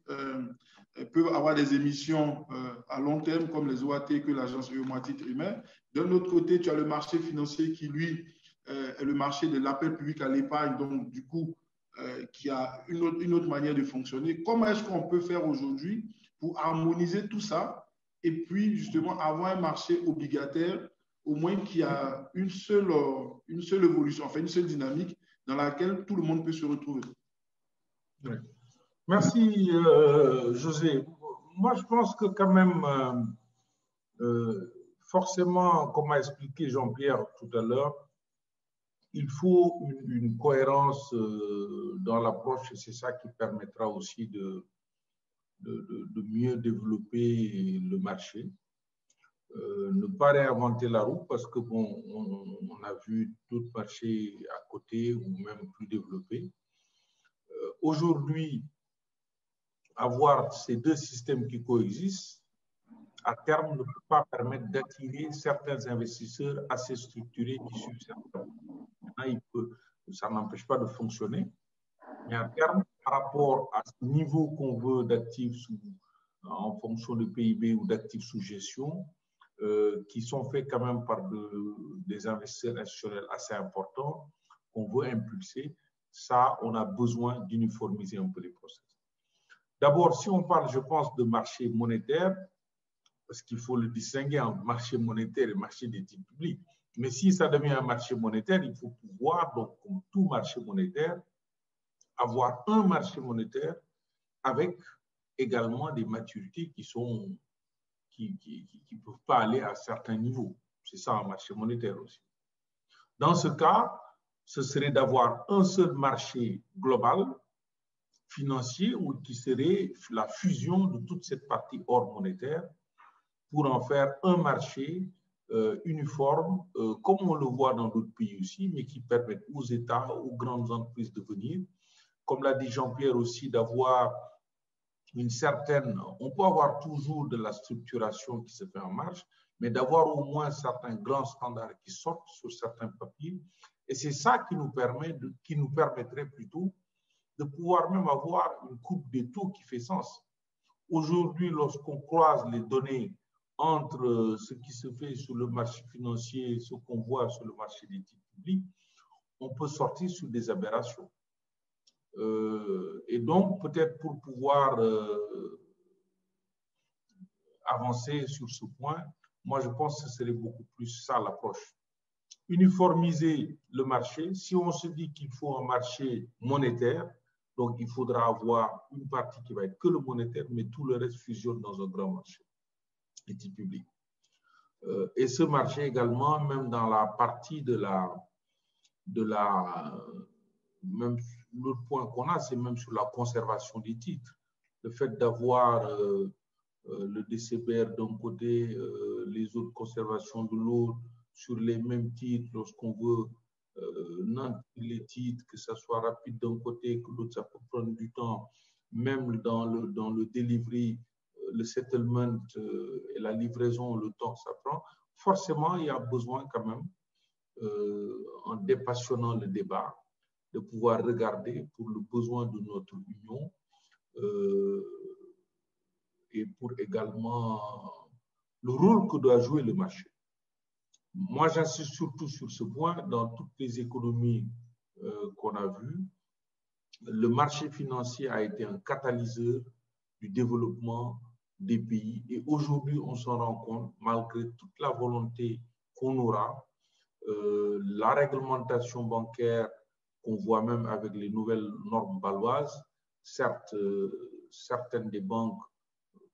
[SPEAKER 2] peuvent avoir des émissions à long terme, comme les OAT que l'agence EUMA titre émet. D'un autre côté, tu as le marché financier qui, lui, est le marché de l'appel public à l'épargne, donc du coup, qui a une autre manière de fonctionner. Comment est-ce qu'on peut faire aujourd'hui pour harmoniser tout ça et puis justement avoir un marché obligataire, au moins qui a une seule évolution, enfin une seule dynamique dans laquelle tout le monde peut se retrouver?
[SPEAKER 3] Oui. Merci, José. Moi, je pense que quand même, forcément, comme a expliqué Jean-Pierre tout à l'heure, il faut une cohérence dans l'approche et c'est ça qui permettra aussi de mieux développer le marché. Ne pas réinventer la roue parce que bon, on a vu d'autres marchés à côté ou même plus développés. Aujourd'hui, avoir ces deux systèmes qui coexistent, à terme, ne peut pas permettre d'attirer certains investisseurs assez structurés qui suivent certains. Ça n'empêche pas de fonctionner, mais à terme, par rapport à ce niveau qu'on veut d'actifs en fonction de PIB ou d'actifs sous gestion, qui sont faits quand même par des investisseurs institutionnels assez importants, qu'on veut impulser, ça, on a besoin d'uniformiser un peu les process. D'abord, si on parle, je pense, de marché monétaire, parce qu'il faut le distinguer entre marché monétaire et marché des titres publics. Mais si ça devient un marché monétaire, il faut pouvoir, donc, comme tout marché monétaire, avoir un marché monétaire avec également des maturités qui ne peuvent pas aller à certains niveaux. C'est ça un marché monétaire aussi. Dans ce cas, ce serait d'avoir un seul marché global financier ou qui serait la fusion de toute cette partie hors monétaire pour en faire un marché uniforme, comme on le voit dans d'autres pays aussi, mais qui permettent aux États, aux grandes entreprises de venir, comme l'a dit Jean-Pierre aussi, d'avoir une certaine, on peut avoir toujours de la structuration qui se fait en marche, mais d'avoir au moins certains grands standards qui sortent sur certains papiers. Et c'est ça qui nous permettrait plutôt de pouvoir même avoir une courbe des taux qui fait sens. Aujourd'hui, lorsqu'on croise les données entre ce qui se fait sur le marché financier et ce qu'on voit sur le marché des titres publics, on peut sortir sur des aberrations. Et donc, peut-être pour pouvoir avancer sur ce point, moi, je pense que ce serait beaucoup plus ça l'approche. Uniformiser le marché. Si on se dit qu'il faut un marché monétaire, donc il faudra avoir une partie qui va être que le monétaire, mais tout le reste fusionne dans un grand marché des titres publics. Et ce marché également, même dans la partie même l'autre point qu'on a, c'est même sur la conservation des titres. Le fait d'avoir le DCBR d'un côté, les autres conservations de l'autre, sur les mêmes titres, lorsqu'on veut les titres, que ça soit rapide d'un côté, que l'autre, ça peut prendre du temps, même dans le delivery, le settlement et la livraison, le temps que ça prend, forcément, il y a besoin quand même, en dépassionnant le débat, de pouvoir regarder pour le besoin de notre union et pour également le rôle que doit jouer le marché. Moi, j'insiste surtout sur ce point. Dans toutes les économies qu'on a vues, le marché financier a été un catalyseur du développement des pays. Et aujourd'hui, on s'en rend compte, malgré toute la volonté qu'on aura, la réglementation bancaire qu'on voit même avec les nouvelles normes bâloises, certes, certaines des banques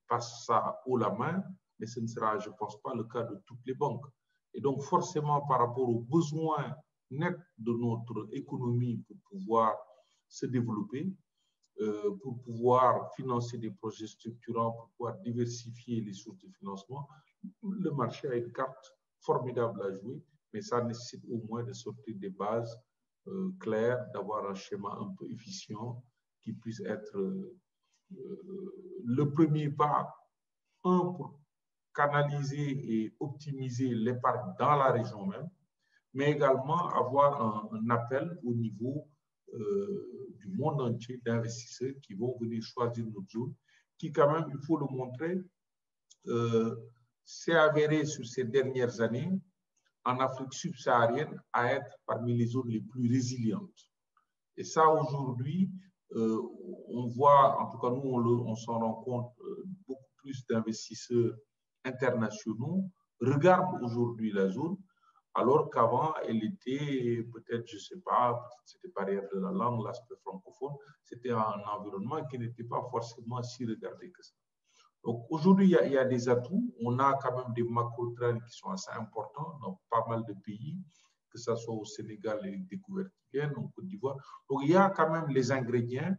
[SPEAKER 3] passent ça haut la main, mais ce ne sera, je ne pense pas, le cas de toutes les banques. Et donc, forcément, par rapport aux besoins nets de notre économie pour pouvoir se développer, pour pouvoir financer des projets structurants, pour pouvoir diversifier les sources de financement, le marché a une carte formidable à jouer, mais ça nécessite au moins de sortir des bases claires, d'avoir un schéma un peu efficient qui puisse être le premier pas, pour canaliser et optimiser l'épargne dans la région même, mais également avoir un appel au niveau du monde entier d'investisseurs qui vont venir choisir notre zone, qui quand même, il faut le montrer, s'est avéré sur ces dernières années en Afrique subsaharienne à être parmi les zones les plus résilientes. Et ça, aujourd'hui, on voit, en tout cas nous, on s'en rend compte, beaucoup plus d'investisseurs internationaux regardent aujourd'hui la zone, alors qu'avant, elle était peut-être, je ne sais pas, c'était barrière de la langue, l'aspect francophone, c'était un environnement qui n'était pas forcément si regardé que ça. Donc aujourd'hui, il y a des atouts. On a quand même des macro-trends qui sont assez importants dans pas mal de pays, que ce soit au Sénégal, les découvertes qui viennent, en Côte d'Ivoire. Donc il y a quand même les ingrédients.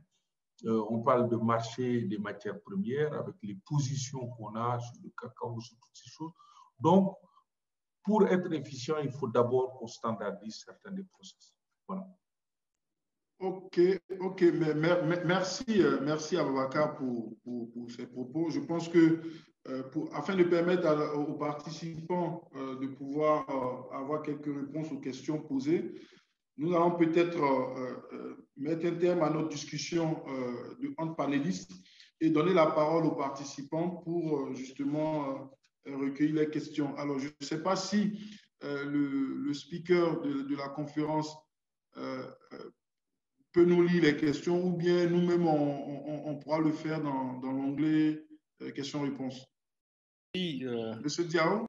[SPEAKER 3] On parle de marché des matières premières avec les positions qu'on a sur le cacao, sur toutes ces choses. Donc, pour être efficient, il faut d'abord qu'on standardise certains des processus. Voilà.
[SPEAKER 2] Ok, mais merci Aboubacar pour ces propos. Je pense que afin de permettre aux participants de pouvoir avoir quelques réponses aux questions posées, nous allons peut-être mettre un terme à notre discussion entre panélistes et donner la parole aux participants pour justement recueillir les questions. Alors, je ne sais pas si le speaker de la conférence peut nous lire les questions ou bien nous-mêmes, on pourra le faire dans l'onglet questions-réponses.
[SPEAKER 1] Oui,
[SPEAKER 2] Monsieur Diao.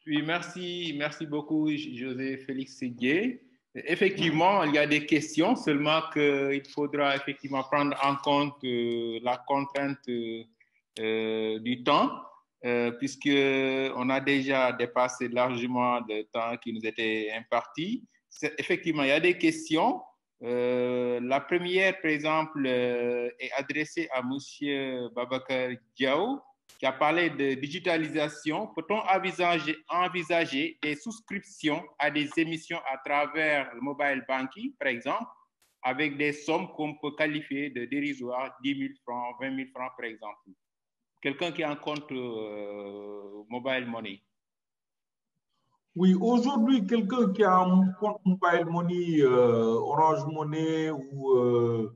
[SPEAKER 1] Oui, merci beaucoup, José Félix Séguier. Effectivement, il y a des questions, seulement qu'il faudra effectivement prendre en compte la contrainte du temps, puisqu'on a déjà dépassé largement le temps qui nous était imparti. Effectivement, il y a des questions. La première, par exemple, est adressée à M. Babacar Diaw, qui a parlé de digitalisation. Peut-on envisager des souscriptions à des émissions à travers le mobile banking, par exemple, avec des sommes qu'on peut qualifier de dérisoires, 10 000 francs, 20 000 francs, par exemple? Quelqu'un qui a un compte mobile money.
[SPEAKER 3] Oui, aujourd'hui, quelqu'un qui a un compte mobile money, Orange Money ou,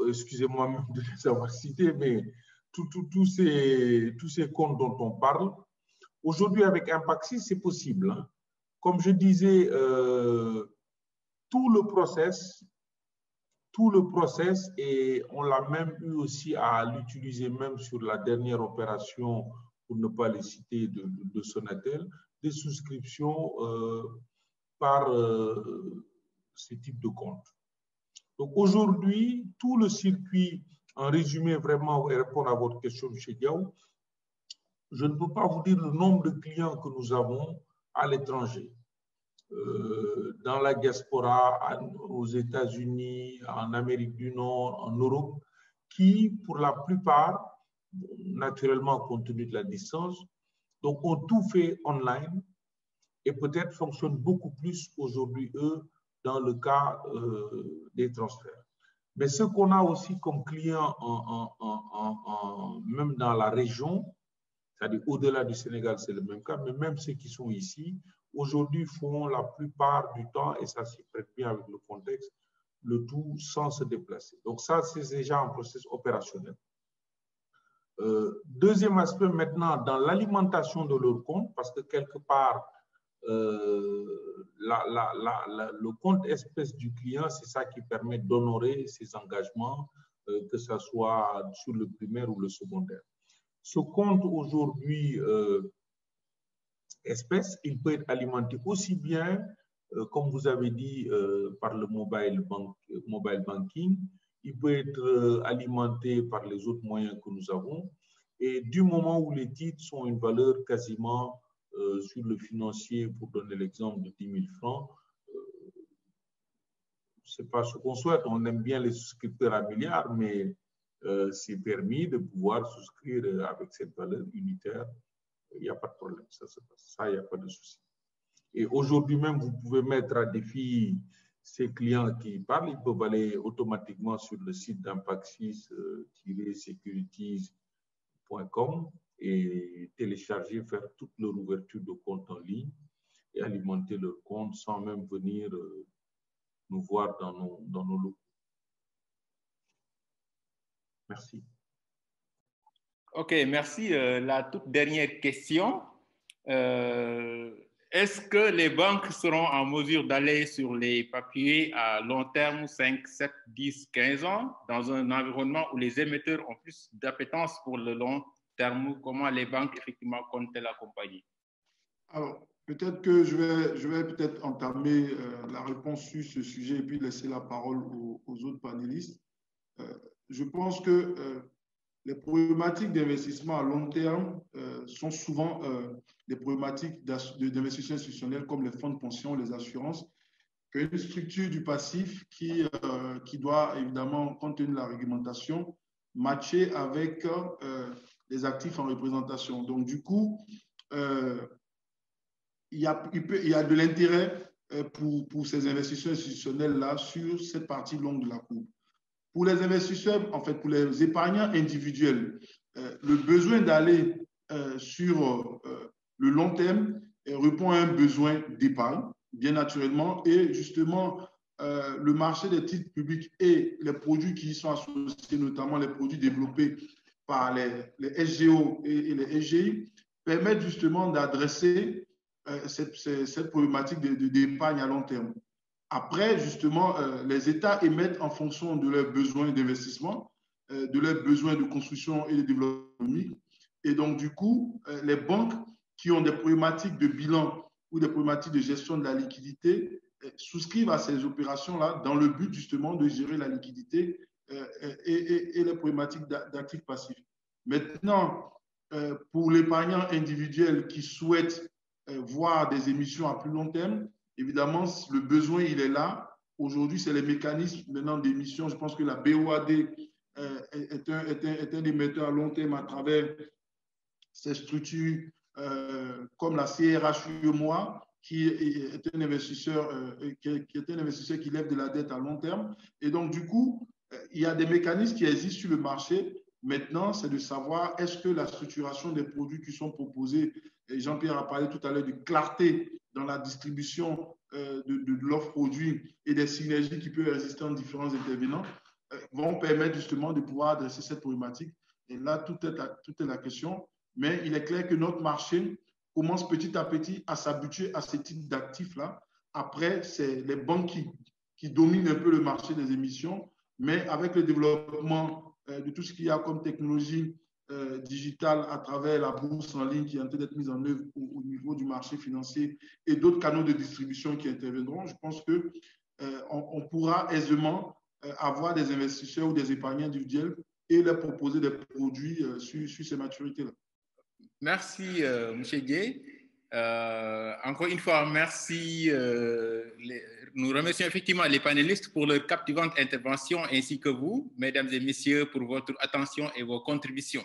[SPEAKER 3] excusez-moi même de les avoir cités, mais tous ces comptes dont on parle, aujourd'hui avec Impaxi, c'est possible. Hein. Comme je disais, tout le process, et on l'a même eu aussi à l'utiliser même sur la dernière opération, pour ne pas les citer, de Sonatel, des souscriptions par ce type de compte. Donc aujourd'hui, tout le circuit, en résumé vraiment, et répondre à votre question, M. Diaw, je ne peux pas vous dire le nombre de clients que nous avons à l'étranger, dans la diaspora, aux États-Unis, en Amérique du Nord, en Europe, qui, pour la plupart, naturellement compte tenu de la distance, donc ont tout fait online et peut-être fonctionnent beaucoup plus aujourd'hui, eux, dans le cas des transferts. Mais ce qu'on a aussi comme clients, même dans la région, c'est-à-dire au-delà du Sénégal, c'est le même cas, mais même ceux qui sont ici, aujourd'hui font la plupart du temps, et ça s'y prête bien avec le contexte, le tout sans se déplacer. Donc ça, c'est déjà un processus opérationnel. Deuxième aspect maintenant, dans l'alimentation de leur compte, parce que quelque part, le compte espèce du client, c'est ça qui permet d'honorer ses engagements, que ce soit sur le primaire ou le secondaire. Ce compte aujourd'hui espèce, il peut être alimenté aussi bien, comme vous avez dit, par le mobile banking, il peut être alimenté par les autres moyens que nous avons. Et du moment où les titres sont une valeur quasiment sur le financier, pour donner l'exemple de 10 000 francs, ce n'est pas ce qu'on souhaite. On aime bien les souscripteurs à milliards, mais c'est permis de pouvoir souscrire avec cette valeur unitaire. Il n'y a pas de problème, ça se passe. Ça, il n'y a pas de souci. Et aujourd'hui même, vous pouvez mettre à défi ces clients qui parlent. Ils peuvent aller automatiquement sur le site d'Impaxis-securities.com et télécharger, faire toute leur ouverture de compte en ligne et alimenter leur compte sans même venir nous voir dans nos locaux. Merci.
[SPEAKER 1] OK, merci. La toute dernière question. Est-ce que les banques seront en mesure d'aller sur les papiers à long terme, 5, 7, 10, 15 ans, dans un environnement où les émetteurs ont plus d'appétence pour le long terme? Comment les banques, effectivement, comptent-elles accompagner?
[SPEAKER 2] Alors, peut-être que je vais peut-être entamer la réponse sur ce sujet et puis laisser la parole aux autres panélistes. Je pense que les problématiques d'investissement à long terme sont souvent des problématiques d'investissement institutionnel comme les fonds de pension, les assurances, qu'une structure du passif qui doit évidemment, compte tenu de la réglementation, matcher avec les actifs en représentation. Donc, du coup, il y a de l'intérêt pour ces investisseurs institutionnels-là sur cette partie longue de la courbe. Pour les investisseurs, en fait, pour les épargnants individuels, le besoin d'aller sur le long terme répond à un besoin d'épargne, bien naturellement, et justement, le marché des titres publics et les produits qui y sont associés, notamment les produits développés par les SGO et les SGI, permettent justement d'adresser cette problématique d'épargne à long terme. Après, justement, les États émettent en fonction de leurs besoins d'investissement, de leurs besoins de construction et de développement économique. Et donc, du coup, les banques qui ont des problématiques de bilan ou des problématiques de gestion de la liquidité souscrivent à ces opérations-là dans le but justement de gérer la liquidité et les problématiques d'actifs passifs. Maintenant, pour l'épargnant individuel qui souhaite voir des émissions à plus long terme, évidemment, le besoin, il est là. Aujourd'hui, c'est les mécanismes maintenant d'émission. Je pense que la BOAD est un émetteur à long terme à travers ces structures comme la CRH-UEMOA, qui est un investisseur qui lève de la dette à long terme. Et donc, du coup, il y a des mécanismes qui existent sur le marché. Maintenant, c'est de savoir est-ce que la structuration des produits qui sont proposés, et Jean-Pierre a parlé tout à l'heure de clarté dans la distribution de l'offre produit et des synergies qui peuvent exister entre différents intervenants, vont permettre justement de pouvoir adresser cette problématique. Et là, tout est la question. Mais il est clair que notre marché commence petit à petit à s'habituer à ce type d'actifs-là. Après, c'est les banques qui dominent un peu le marché des émissions, mais avec le développement de tout ce qu'il y a comme technologie digitale à travers la bourse en ligne qui est en train d'être mise en œuvre au niveau du marché financier et d'autres canaux de distribution qui interviendront, je pense qu'on pourra aisément avoir des investisseurs ou des épargnants individuels et leur proposer des produits sur ces maturités-là.
[SPEAKER 1] Merci, M. Gué. Encore une fois, merci. Nous remercions effectivement les panélistes pour leur captivante intervention ainsi que vous, mesdames et messieurs, pour votre attention et vos contributions.